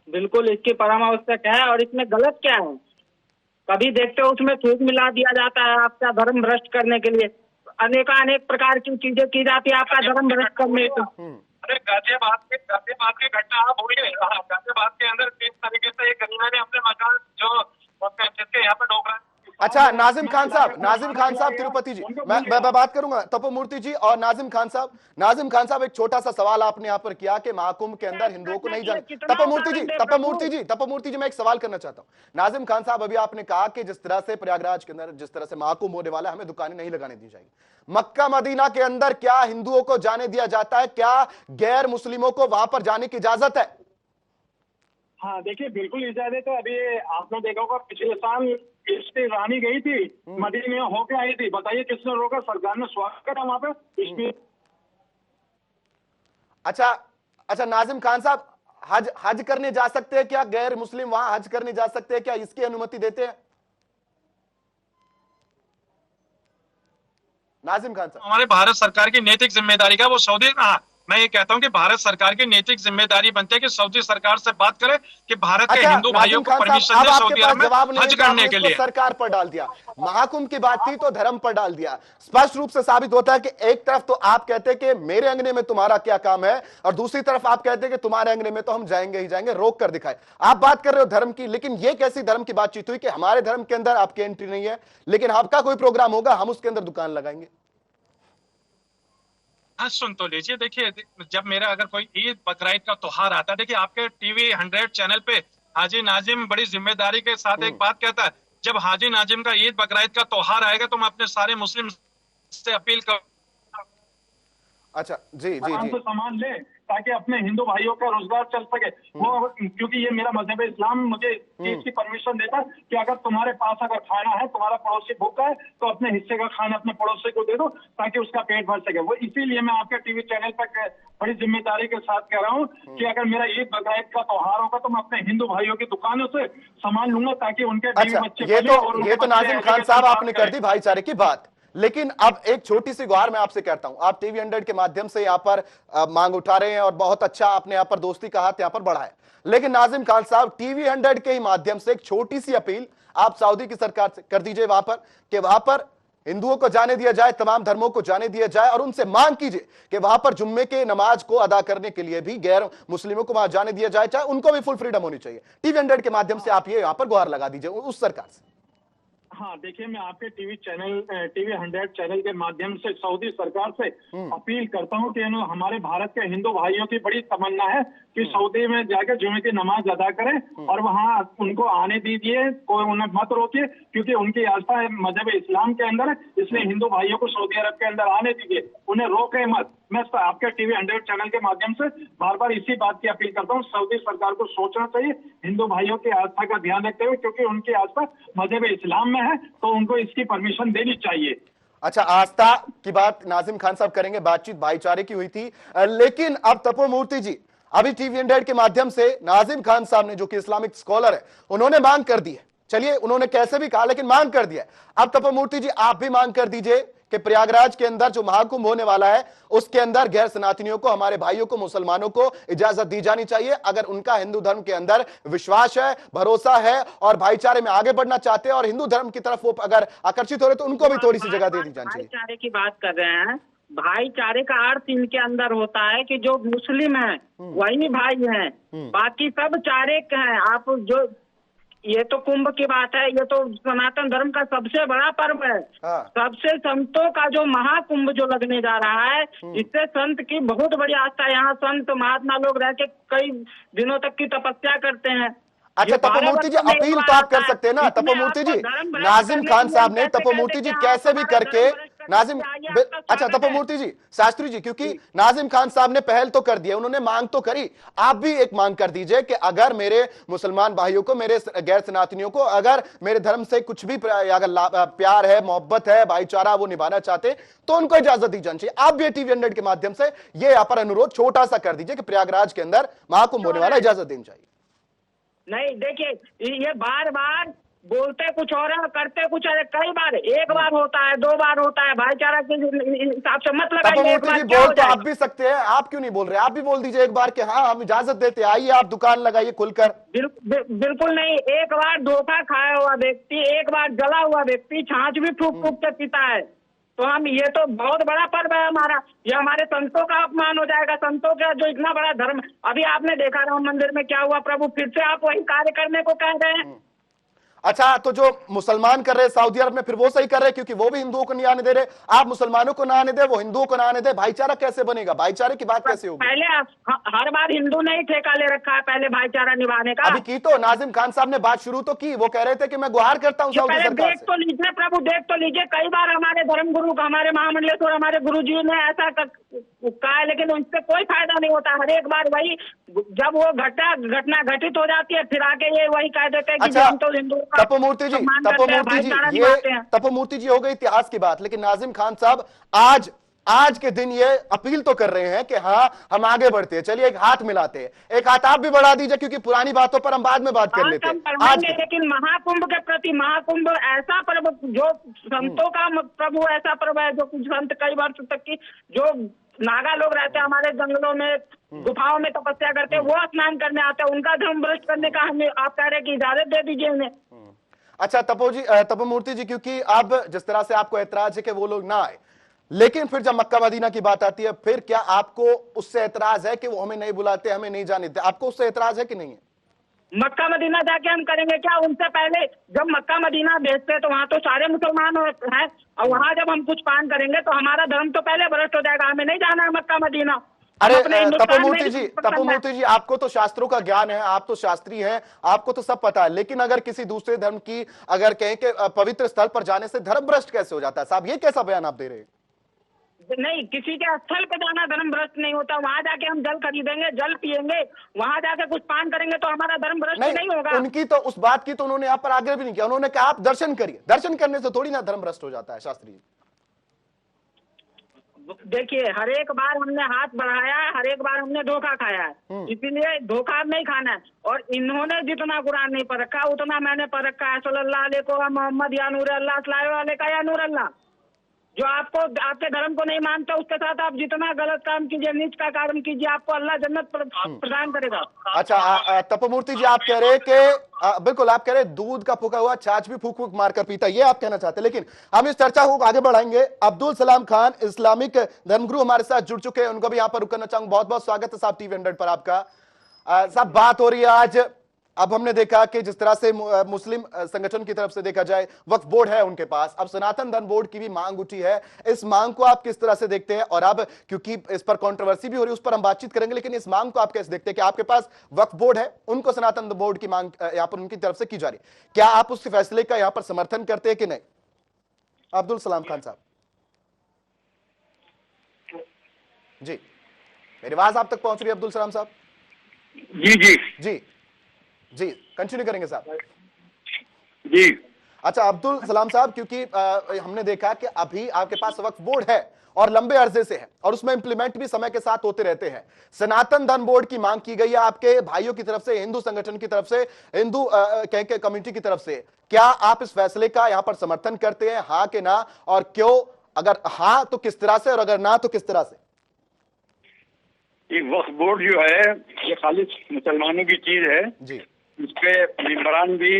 बिल्कुल इसकी परमावश्यक है, और इसमें गलत क्या है? कभी देखते हो उसमें थूक मिला दिया जाता है आपका धर्म भ्रष्ट करने के लिए, अनेक प्रकार की चीजें की जाती है आपका धर्म भ्रष्ट करने को। अरे गाजियाबाद की घटना आप भूलिए, गाजियाबाद के अंदर किस तरीके से एक गरीबा ने अपने मकान जो जिसके यहाँ पे डोगरा। अच्छा नाजिम खान साहब तिरुपति जी, मैं बात करूंगा तपोमूर्ति जी और नाजिम खान साहब। एक छोटा सा सवाल आपने यहां पर किया कि महाकुंभ के अंदर हिंदुओं को नहीं जाने। तपोमूर्ति जी मैं एक सवाल करना चाहता हूं। नाजिम खान साहब, अभी आपने कहा कि जिस तरह से प्रयागराज के अंदर जिस तरह से महाकुंभ होने वाला है, हमें दुकानें नहीं लगाने दी जाएगी। मक्का मदीना के अंदर क्या हिंदुओं को जाने दिया जाता है? क्या गैर मुस्लिमों को वहां पर जाने की इजाजत है? हाँ देखिए, बिल्कुल इजाजत है। अभी आपने देखा होगा पिछले साल स्मृति ईरानी गई थी, मदीने में होके आई थी, बताइए किसने रोका? सरकार ने स्वागत करा वहां पे। अच्छा नाजिम खान साहब, हज करने जा सकते हैं क्या गैर मुस्लिम? वहां हज करने जा सकते हैं क्या? इसकी अनुमति देते हैं नाजिम खान साहब? हमारे भारत सरकार की नैतिक जिम्मेदारी का वो सऊदी, मैं ये कहता हूं कि भारत सरकार की नैतिक जिम्मेदारी बनती है कि सऊदी सरकार से बात करे कि भारत के हिंदू भाइयों को परमिशन दे सऊदी अरब में हज करने के लिए। सरकार पर डाल दिया, महाकुंभ की बात थी तो धर्म पर डाल दिया। स्पष्ट रूप से साबित होता है कि एक तरफ तो आप कहते हैं कि मेरे अंगने में तुम्हारा क्या काम है, और दूसरी तरफ आप कहते हैं कि तुम्हारे अंगने में तो हम जाएंगे ही जाएंगे, रोक कर दिखाए। आप बात कर रहे हो धर्म की, लेकिन ये कैसी धर्म की बातचीत हुई कि हमारे धर्म के अंदर आपकी एंट्री नहीं है, लेकिन आपका कोई प्रोग्राम होगा हम उसके अंदर दुकान लगाएंगे? हाँ सुन तो लीजिए, देखिए जब मेरा अगर कोई ईद बकरीद का त्योहार आता है, देखिए आपके टीवी 100 चैनल पे हाजी नाजिम बड़ी जिम्मेदारी के साथ एक बात कहता है, जब हाजी नाजिम का ईद बकरीद का त्योहार आएगा तो मैं अपने सारे मुस्लिम से अपील कर। अच्छा, जी जी आराम जी। से सामान ले ताकि अपने हिंदू भाइयों का रोजगार चल सके। वो क्योंकि ये मेरा मजहब है इस्लाम मुझे इसकी परमिशन देता है कि अगर तुम्हारे पास अगर खाना है, तुम्हारा पड़ोसी भूखा है, तो अपने हिस्से का खाना अपने पड़ोसी को दे दो ताकि उसका पेट भर सके। वो इसीलिए मैं आपके टीवी चैनल पर बड़ी जिम्मेदारी के साथ कह रहा हूँ कि अगर मेरा ईद बकरीद का त्योहार होगा तो मैं अपने हिंदू भाइयों की दुकानों से सामान लूंगा ताकि उनके बीवी अच्छा, बच्चे ये पले और तो उनके बच्चे नाजिम खान education साहब प्राप्त आपने कर करें। दी भाईचारे की बात, लेकिन अब एक छोटी सी गुहार मैं आपसे करता हूं। आप टीवी 100 के माध्यम से यहाँ पर मांग उठा रहे हैं और बहुत अच्छा आपने यहाँ पर दोस्ती का हाथ यहाँ पर बढ़ाया, लेकिन नाजिम खान साहब टीवी 100 के ही माध्यम से एक छोटी सी अपील आप सऊदी की सरकार से कर दीजिए वहां पर, कि वहां पर हिंदुओं को जाने दिया जाए, तमाम धर्मों को जाने दिया जाए, और उनसे मांग कीजिए कि वहां पर जुम्मे के नमाज को अदा करने के लिए भी गैर मुस्लिमों को वहां जाने दिया जाए, चाहे उनको भी फुल फ्रीडम होनी चाहिए। टीवी 100 के माध्यम से आप ये यहां पर गुहार लगा दीजिए उस सरकार से। हाँ, देखिए, मैं आपके टीवी 100 चैनल के माध्यम से सऊदी सरकार से अपील करता हूँ कि हमारे भारत के हिंदू भाइयों की बड़ी तमन्ना है कि सऊदी में जाकर जुमे की नमाज अदा करें और वहाँ उनको आने दीजिए, कोई उन्हें मत रोकिए, क्योंकि उनकी आस्था है मजहब इस्लाम के अंदर है, इसलिए हिंदू भाइयों को सऊदी अरब के अंदर आने दीजिए, उन्हें रोके मत। मैं आपके टीवी 100 चैनल के माध्यम से बार बार इसी बात की अपील करता हूँ, सऊदी सरकार को सोचना चाहिए हिंदू भाइयों की आस्था का ध्यान रखते हुए, क्योंकि उनकी आस्था मजहब इस्लाम में है, तो उनको इसकी परमिशन देनी चाहिए। अच्छा, आस्था की बात नाजिम खान साहब करेंगे, बातचीत भाईचारे की हुई थी, लेकिन अब तपोमूर्ति जी, अभी टीवी 100 के माध्यम से नाजिम खान साहब ने, जो कि इस्लामिक स्कॉलर है, उन्होंने मांग कर दी है। चलिए, उन्होंने कैसे भी कहा, लेकिन मांग कर दिया। अब तपोमूर्ति जी आप भी मांग कर दीजिए कि प्रयागराज के अंदर जो महाकुंभ होने वाला है उसके अंदर गैर सनातनियों को, हमारे भाइयों को, मुसलमानों को इजाजत दी जानी चाहिए। अगर उनका हिंदू धर्म के अंदर विश्वास है, भरोसा है और भाईचारे में आगे बढ़ना चाहते हैं और हिंदू धर्म की तरफ वो अगर आकर्षित हो रहे तो उनको भी थोड़ी सी जगह दे दी जानी चाहिए। भाईचारे की बात कर रहे हैं, भाईचारे का अर्थ इनके अंदर होता है कि जो मुस्लिम है वही भाई हैं, बाकी सब चारे के हैं। आप जो, ये तो कुंभ की बात है, ये तो सनातन धर्म का सबसे बड़ा पर्व है। सबसे संतों का जो महाकुंभ जो लगने जा रहा है, इससे संत की बहुत बड़ी आस्था है। यहाँ संत महात्मा लोग रह के कई दिनों तक की तपस्या करते हैं। अच्छा तपोमूर्ति जी, अपील तो आप कर सकते हैं ना तपोमूर्ति जी। नाजिम खान साहब ने तपोमूर्ति जी कैसे भी करके नाजिम, अच्छा तपोमूर्ति जी, शास्त्री जी, क्योंकि नाजिम खान साहब ने पहल तो कर दिया, उन्होंने मांग तो करी, आप भी एक मांग कर दीजिए कि अगर मेरे मुसलमान भाइयों को, मेरे गैर सनातनियों को अगर मेरे धर्म से कुछ भी अगर प्यार है, मोहब्बत है, भाईचारा वो निभाना चाहते तो उनको इजाजत दी जानी चाहिए। आप भी टीवी 100 के माध्यम से ये यहाँ पर अनुरोध छोटा सा कर दीजिए कि प्रयागराज के अंदर महाकुंभ होने वाला, इजाजत देनी चाहिए। नहीं, देखिए, ये बार बार बोलते कुछ और है, करते कुछ है। कई बार, एक बार होता है, 2 बार होता है, भाईचारा के हिसाब से मत लगाइए। बोल तो आप भी सकते हैं, आप क्यों नहीं बोल रहे? आप भी बोल दीजिए एक बार कि हाँ हम इजाजत देते हैं, आइए आप दुकान लगाइए खुलकर। बिल्कुल नहीं। एक बार धोखा खाया हुआ व्यक्ति, एक बार जला हुआ व्यक्ति छाछ भी फूक फूक के पीता है, तो हम, ये तो बहुत बड़ा पर्व है हमारा, ये हमारे संतों का अपमान हो जाएगा। संतों का जो इतना बड़ा धर्म, अभी आपने देखा राम मंदिर में क्या हुआ, प्रभु फिर से आप वही कार्य करने को कह रहे हैं। अच्छा, तो जो मुसलमान कर रहे हैं सऊदी अरब में, फिर वो सही कर रहे हैं क्योंकि वो भी हिंदुओं को नहीं आने दे रहे। आप मुसलमानों को ना आने दे, वो हिंदुओं को ना आने दे, भाईचारा कैसे बनेगा? भाईचारे की बात कैसे होगी? पहले हर बार हिंदू ने ही ठेका ले रखा है पहले भाईचारा निभाने का। अभी की तो नाजिम खान साहब ने बात शुरू तो की, वो कह रहे थे कि मैं गुहार करता हूँ सऊदी सरकार देख तो लीजिए प्रभु, देख तो लीजिए, कई बार हमारे धर्म गुरु, हमारे महामंडलेश्वर, हमारे गुरु जी ने ऐसा कहा है, लेकिन उससे कोई फायदा नहीं होता। हर एक बार वही, जब वो घटना घटित हो जाती है, फिर आके ये वही कह देते हैं कि हम तो हिंदू। तपोमूर्ति जी, ये तपोमूर्ति जी हो गई इतिहास की बात, लेकिन नाजिम खान साहब आज के दिन ये अपील तो कर रहे हैं कि हाँ हम आगे बढ़ते हैं, चलिए एक हाथ मिलाते हैं। एक हाथ आप भी बढ़ा दीजिए, क्योंकि पुरानी बातों पर हम बाद में बात कर लेते हैं आज। लेकिन महाकुंभ के प्रति, महाकुंभ ऐसा पर्व जो संतों का प्रभु ऐसा पर्व है, जो कुछ संत कई वर्ष तक की, जो नागा लोग रहते हैं हमारे जंगलों में, गुफाओं में तपस्या करते हैं, वो स्नान करने आते हैं, उनका धर्म भ्रष्ट करने का हमें, आप कह रहे हैं कि इजाजत दे दीजिए उन्हें। अच्छा तपोमूर्ति जी, क्योंकि अब जिस तरह से आपको ऐतराज है कि वो लोग ना आए, लेकिन फिर जब मक्का मदीना की बात आती है, फिर क्या आपको उससे ऐतराज है कि वो हमें नहीं बुलाते, हमें नहीं जाने देते? आपको उससे ऐतराज है कि नहीं है? मक्का मदीना जाके हम करेंगे क्या? उनसे पहले जब मक्का मदीना भेजते तो वहाँ तो सारे मुसलमान हैं, और वहाँ जब हम कुछ पान करेंगे तो हमारा धर्म तो पहले भ्रष्ट हो जाएगा, हमें नहीं जाना है मक्का मदीना। अरे तपोमूर्ति जी, आपको तो शास्त्रों का ज्ञान है, आप तो शास्त्री हैं, आपको तो सब पता है, लेकिन अगर किसी दूसरे धर्म की अगर कहें कि पवित्र स्थल पर जाने से धर्म भ्रष्ट कैसे हो जाता है? साहब, ये कैसा बयान आप दे रहे हैं? नहीं, किसी के स्थल पे जाना धर्म भ्रष्ट नहीं होता। वहां जाके हम जल खरीदेंगे, जल पिएंगे, वहां जाके कुछ पान करेंगे तो हमारा धर्म भ्रष्ट नहीं होगा। उनकी तो उस बात की तो उन्होंने यहाँ पर आग्रह भी नहीं किया। उन्होंने कहा आप दर्शन करिए, दर्शन करने से थोड़ी ना धर्म भ्रष्ट हो जाता है शास्त्री जी। देखिए, हर एक बार हमने हाथ बढ़ाया है, हर एक बार हमने धोखा खाया है, इसीलिए धोखा नहीं खाना है। और इन्होंने जितना कुरान नहीं पढ़ रखा उतना मैंने पढ़ रखा है। सल्लल्लाहु अलैहि मोहम्मद या नूर अल्लाह सल्लल्लाहु अलैहि या नूर अल्लाह। जो आपको आपके धर्म को नहीं मानता उसके साथ आप जितना गलत काम कीजिए, नीच का काम कीजिए, आपको अल्लाह जन्नत प्रदान करेगा। अच्छा, तपोमूर्ति जी, आप कह रहे हैं कि बिल्कुल आप कह रहे हैं दूध का फूका हुआ छाछ भी फूक फूक मारकर पीता, ये आप कहना चाहते हैं। लेकिन हम इस चर्चा को आगे बढ़ाएंगे। अब्दुल सलाम खान इस्लामिक धर्मगुरु हमारे साथ जुड़ चुके हैं, उनको भी यहाँ पर रुकना चाहूंगा। बहुत बहुत स्वागत है साहब टीवी 100 पर आपका। साहब, बात हो रही है आज, अब हमने देखा कि जिस तरह से मुस्लिम संगठन की तरफ से देखा जाए वक्फ बोर्ड है उनके पास, अब सनातन धर्म बोर्ड की भी मांग उठी है। इस मांग को आप किस तरह से देखते हैं? और अब क्योंकि इस पर कंट्रोवर्सी भी हो रही है, उस पर हम बातचीत करेंगे, लेकिन इस मांग को आप कैसे देखते हैं कि आपके पास वक्फ बोर्ड है, उनको सनातन बोर्ड की मांग यहाँ पर उनकी तरफ से की जा रही है, क्या आप उस फैसले का यहाँ पर समर्थन करते हैं कि नहीं? अब्दुल सलाम खान साहब जी, मेरी आवाज आप तक पहुंच रही है अब्दुल सलाम साहब? जी जी जी जी, कंटिन्यू करेंगे साहब जी। अच्छा अब्दुल सलाम साहब, क्योंकि हमने देखा कि अभी आपके पास वक्फ बोर्ड है और लंबे अरसे से है और उसमें इंप्लीमेंट भी समय के साथ होते रहते हैं। सनातन धर्म बोर्ड की मांग की गई है आपके भाइयों की तरफ से, हिंदू संगठन की तरफ से, हिंदू कम्युनिटी की तरफ से। क्या आप इस फैसले का यहां पर समर्थन करते हैं, हाँ कि ना? और क्यों? अगर हाँ तो किस तरह से, और अगर ना तो किस तरह से? ये वक्फ बोर्ड जो है ये खाली मुसलमानों की चीज है जी, इसके मेंबरान भी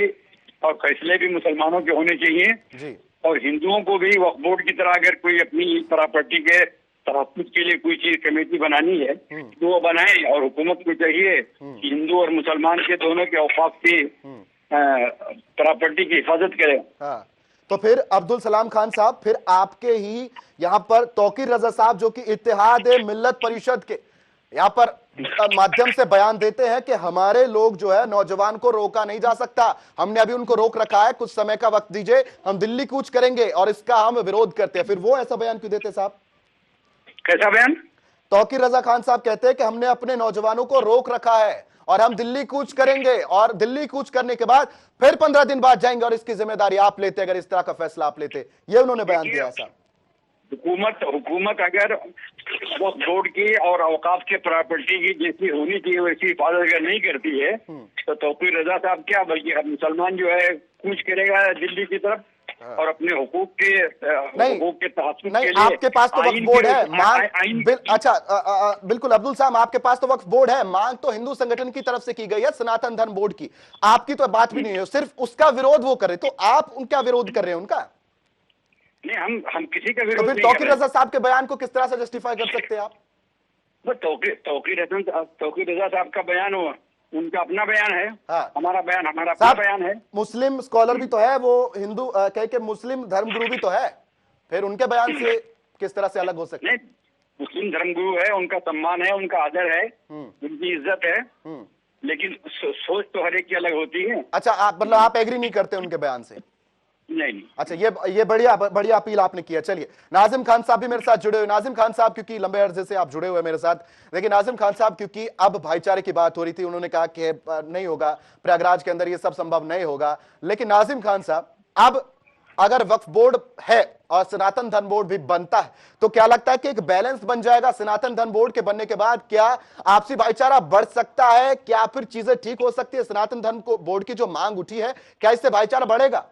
और फैसले भी मुसलमानों के होने चाहिए जी, और हिंदुओं को भी वक्फ बोर्ड की तरह अगर कोई अपनी प्रॉपर्टी के तहफ्फुज़ के लिए कोई चीज कमेटी बनानी है तो वो बनाए। और हुकूमत को चाहिए कि हिंदू और मुसलमान के दोनों के औकाफ की प्रॉपर्टी की हिफाजत करे। हाँ, तो फिर अब्दुल सलाम खान साहब, फिर आपके ही यहाँ पर तौकीर रजा साहब जो कि इत्तेहाद मिल्लत परिषद के यहाँ पर माध्यम से बयान देते हैं कि हमारे लोग जो है नौजवान को रोका नहीं जा सकता, हमने अभी उनको रोक रखा है, कुछ समय का वक्त दीजिए, हम दिल्ली कूच करेंगे और इसका हम विरोध करते हैं। फिर वो ऐसा बयान क्यों देते साहब? कैसा बयान? तौकीर रजा खान साहब कहते हैं कि हमने अपने नौजवानों को रोक रखा है और हम दिल्ली कूच करेंगे और दिल्ली कूच करने के बाद फिर 15 दिन बाद जाएंगे और इसकी जिम्मेदारी आप लेते अगर इस तरह का फैसला आप लेते। ये उन्होंने बयान दिया है साहब। हुकूमत अगर वक्फ बोर्ड की और औकाफ के प्रॉपर्टी की जैसी होनी चाहिए वैसी हिफाजत अगर नहीं करती है तो तौकीर रजा साहब क्या, बल्कि मुसलमान जो है कूच करेगा दिल्ली की तरफ और अपने हुकूक के तहफ़्फ़ुज़ के लिए। आपके पास तो वक्फ बोर्ड है, मांग अच्छा बिल्कुल अब्दुल साहब, आपके पास तो वक्फ बोर्ड है, मांग तो हिंदू संगठन की तरफ से की गई है, सनातन धर्म बोर्ड की, आपकी तो बात भी नहीं है, सिर्फ उसका विरोध वो करे, तो आप उनका विरोध कर रहे हैं उनका? नहीं, हम किसी का विरोध तो फिर तौकीर रजा साहब के बयान को किस तरह से जस्टिफाई कर सकते हैं आप? तौकीर रजा साहब का बयान हुआ, उनका अपना बयान है। हाँ। हमारा बयान हमारा अपना बयान है। मुस्लिम स्कॉलर भी तो है, वो हिंदू कह के मुस्लिम धर्मगुरु भी तो है, फिर उनके बयान से किस तरह से अलग हो सकते हैं? मुस्लिम धर्मगुरु है, उनका सम्मान है, उनका आदर है, उनकी इज्जत है, लेकिन सोच तो हर एक की अलग होती है। अच्छा, आप मतलब आप एग्री नहीं करते उनके बयान से? नहीं। अच्छा, ये बढ़िया अपील आपने किया। चलिए, नाजिम खान साहब भी मेरे साथ जुड़े हुए। नाजिम खान साहब, क्योंकि लंबे अर्जे से आप जुड़े हुए मेरे साथ, लेकिन नाजिम खान साहब क्योंकि अब भाईचारे की बात हो रही थी, उन्होंने कहा कि नहीं होगा, प्रयागराज के अंदर ये सब संभव नहीं होगा। लेकिन नाजिम खान साहब, अब अगर वक्फ बोर्ड है और सनातन धर्म बोर्ड भी बनता है तो क्या लगता है कि एक बैलेंस बन जाएगा सनातन धर्म बोर्ड के बनने के बाद? क्या आपसी भाईचारा बढ़ सकता है? क्या फिर चीजें ठीक हो सकती है? सनातन धर्म बोर्ड की जो मांग उठी है, क्या इससे भाईचारा बढ़ेगा?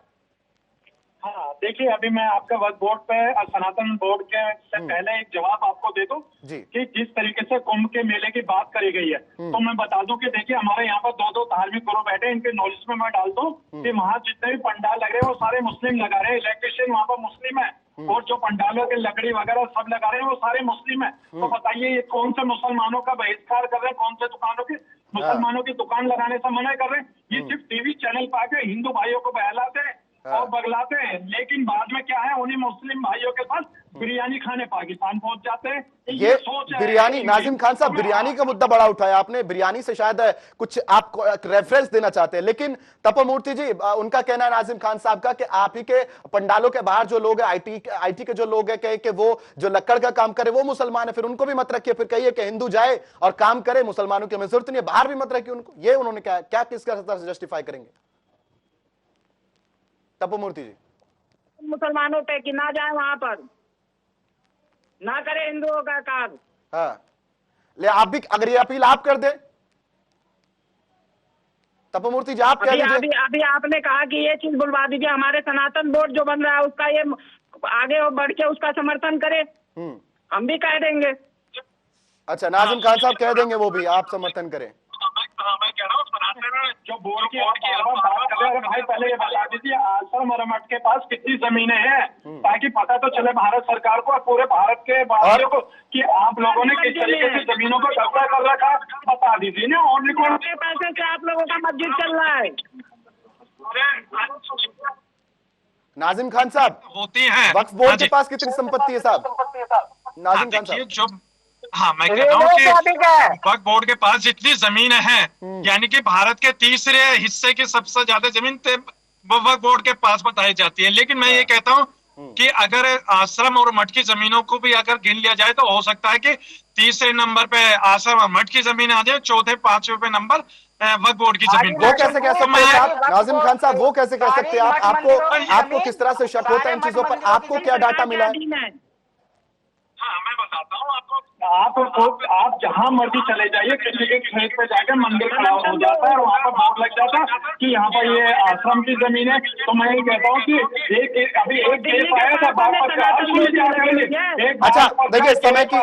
हाँ, देखिए, अभी मैं आपका वक्फ बोर्ड पे सनातन बोर्ड के से पहले एक जवाब आपको दे दूं कि जिस तरीके से कुंभ के मेले की बात करी गई है, तो मैं बता दूं कि देखिए हमारे यहाँ पर दो धार्मिक गुरु बैठे हैं, इनके नॉलेज में मैं डालता हूँ कि वहाँ जितने भी पंडाल लग रहे हैं वो सारे मुस्लिम लगा रहे हैं, इलेक्ट्रिशियन वहाँ पर मुस्लिम है और जो पंडालों के लकड़ी वगैरह सब लगा रहे हैं वो सारे मुस्लिम है। तो बताइए ये कौन से मुसलमानों का बहिष्कार कर रहे हैं, कौन से दुकानों की मुसलमानों की दुकान लगाने से मना कर रहे हैं? ये सिर्फ टीवी चैनल पे आके हिंदू भाइयों को बहलाते हैं और बगलाते हैं, लेकिन बाद में क्या है, उन्हीं मुस्लिम भाइयों के साथ बिरयानी खाने पाकिस्तान पहुंच जाते हैं। ये सोच है बिरयानी, इनकी। नाजिम खान साहब, बिरयानी का मुद्दा बड़ा उठाया आपने, बिरयानी से शायद कुछ आप रेफरेंस देना चाहते हैं, लेकिन तपोमूर्ति जी, उनका कहना है नाजिम खान साहब का कि आप ही के पंडालों के बाहर जो लोग हैं, आईटी के जो लोग हैं, कहे कि वो जो लक्कड़ का काम करे वो मुसलमान है, फिर उनको भी मत रखिए, फिर कहिए कि हिंदू जाए और काम करे, मुसलमानों की हमें जरूरत नहीं है, बाहर भी मत रखिए उनको। ये उन्होंने कहा, क्या किसका तरह से जस्टिफाई करेंगे तपोमूर्ति जी? मुसलमानों पे कि ना जाए वहां पर, ना करे हिंदुओं का काम। हाँ, ले आप भी अगर ये अपील आप कर दे तपोमूर्ति जी, आप कह अभी दीजिए। अभी आपने कहा कि ये चीज बुलवा दीजिए, हमारे सनातन बोर्ड जो बन रहा है उसका ये आगे बढ़ के उसका समर्थन करे, हम भी कह देंगे। अच्छा, नाजिम खान साहब कह देंगे, वो भी आप समर्थन करें। मैं कह रहा हूँ जो बोर्ड की बात कर रहे हैं भाई, पहले ये बता दीजिए आश्रम और मठ के पास कितनी जमीनें हैं, ताकि पता तो चले भारत सरकार को और पूरे भारत के वासियों को कि आप लोगों ने किस तरीके से जमीनों को कब्जा कर रखा, बता दीजिए ना। और के पैसे से आप लोगों का मस्जिद चल रहा है। नाजिम खान साहब, होती हैं वक्फ बोर्ड के पास कितनी संपत्ति है साहब? नाजिम खान देखिए साहब, जो मैं कह रहा हूँ कि वक्फ बोर्ड के पास जितनी जमीन है, यानी कि भारत के तीसरे हिस्से की सबसे ज्यादा जमीन वक्फ बोर्ड के पास बताई जाती है। लेकिन मैं ये कहता हूँ कि अगर आश्रम और मठ की जमीनों को भी अगर गिन लिया जाए तो हो सकता है कि तीसरे नंबर पे आश्रम और मठ की जमीन आ जाए, चौथे पांचवें पे नंबर वक्फ बोर्ड की जमीन। वो कैसे कह सकते हैं आप नाजिम खान साहब, वो कैसे कह सकते हैं आप? आपको किस तरह से शक होता है इन चीजों पर? आपको क्या डाटा मिला है? हाँ, मैं बताता हूँ आपको। आप जहां मर्जी चले जाइए, किसी के खेत पे जाकर मंदिर खड़ा हो जाता है और वहाँ पर बोर्ड लग जाता है कि यहाँ पर ये आश्रम की जमीन है। तो मैं ये कहता हूँ कि अभी एक केस आया था अच्छा, देखिए समय की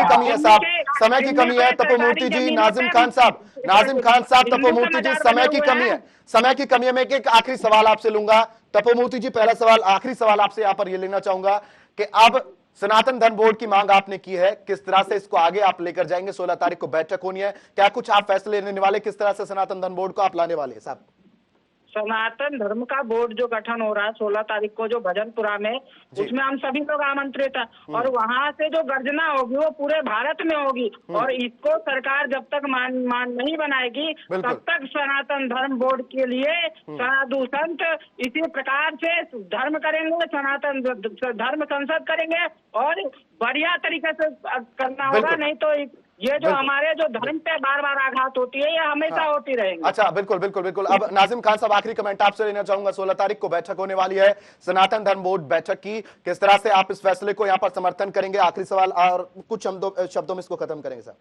कमी है साहब, समय की कमी है। तपोमूर्ति जी, नाजिम खान साहब, तपोमूर्ति जी, समय की कमी है, समय की कमी है। मैं एक आखिरी सवाल आपसे लूंगा तपोमूर्ति जी, पहला सवाल, आखिरी सवाल आपसे यहाँ पर ये लेना चाहूंगा कि अब सनातन धर्म बोर्ड की मांग आपने की है, किस तरह से इसको आगे आप लेकर जाएंगे? 16 तारीख को बैठक होनी है, क्या कुछ आप फैसले लेने वाले, किस तरह से सनातन धर्म बोर्ड को आप लाने वाले हैं साहब? सनातन धर्म का बोर्ड जो गठन हो रहा है 16 तारीख को जो भजनपुरा में, उसमें हम सभी लोग आमंत्रित हैं और वहां से जो गर्जना होगी वो पूरे भारत में होगी। और इसको सरकार जब तक मान नहीं बनाएगी तब तक सनातन धर्म बोर्ड के लिए साधु संत इसी प्रकार से धर्म करेंगे, सनातन धर्म संसद करेंगे और बढ़िया तरीके से करना होगा। नहीं तो ये जो हमारे जो धर्म पे बार बार आघात होती है, ये हमेशा होती रहेगी। अच्छा, बिल्कुल बिल्कुल बिल्कुल। अब नाजिम खान साहब, आखिरी कमेंट आपसे लेना चाहूंगा। 16 तारीख को बैठक होने वाली है सनातन धर्म बोर्ड बैठक की, किस तरह से आप इस फैसले को यहाँ पर समर्थन करेंगे? आखिरी सवाल और कुछ शब्दों में इसको खत्म करेंगे साहब।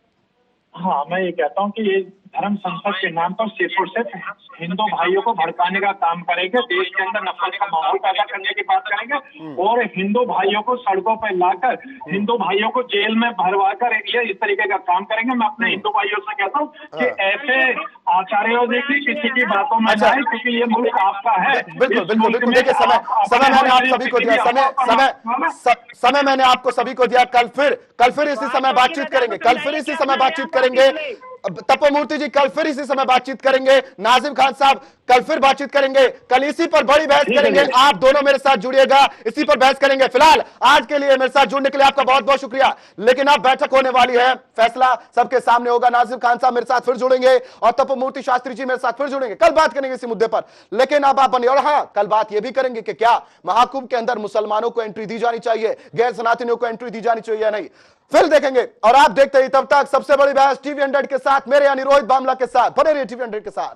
हाँ, मैं ये कहता हूँ कि ये धर्म संसद के नाम पर सिर्फ और सिर्फ हिंदू भाइयों को भड़काने का काम करेंगे, देश के अंदर नफरत का माहौल पैदा करने की बात करेंगे और हिंदू भाइयों को सड़कों पर लाकर हिंदू भाइयों को जेल में भरवाकर ये इस तरीके का काम करेंगे। मैं अपने हिंदू भाइयों से कहता हूँ कि ऐसे आचार्यों ने किसी की बातों में जाए, क्योंकि ये मुल्क आपका है। बिल्कुल बिल्कुल बिल्कुल। देखिए, समय मैंने आप सभी को दिया, समय मैंने आपको सभी को दिया। कल फिर इसी समय बातचीत करेंगे, कल फिर इसी समय बातचीत करेंगे। तपोमूर्ति जी, कल फिर इसी समय बातचीत करेंगे। नाजिम खान साहब, कल फिर बातचीत करेंगे, कल इसी पर बड़ी बहस करेंगे। आप दोनों मेरे साथ जुड़िएगा, इसी पर बहस करेंगे। फिलहाल आज के लिए मेरे साथ जुड़ने के लिए आपका बहुत बहुत शुक्रिया। लेकिन अब बैठक होने वाली है, फैसला सबके सामने होगा। नाजिम खान साहब मेरे साथ फिर जुड़ेंगे और तपोमूर्ति शास्त्री जी मेरे साथ फिर जुड़ेंगे। कल बात करेंगे इसी मुद्दे पर, लेकिन अब आप बने। और हाँ, कल बात यह भी करेंगे कि क्या महाकुंभ के अंदर मुसलमानों को एंट्री दी जानी चाहिए, गैर सनातनियों को एंट्री दी जानी चाहिए या नहीं, फिर देखेंगे। और आप देखते ही, तब तक सबसे बड़ी बहस टीवी 100 के साथ, मेरे यानी रोहित बामला के साथ। बने रहिए टीवी 100 के साथ।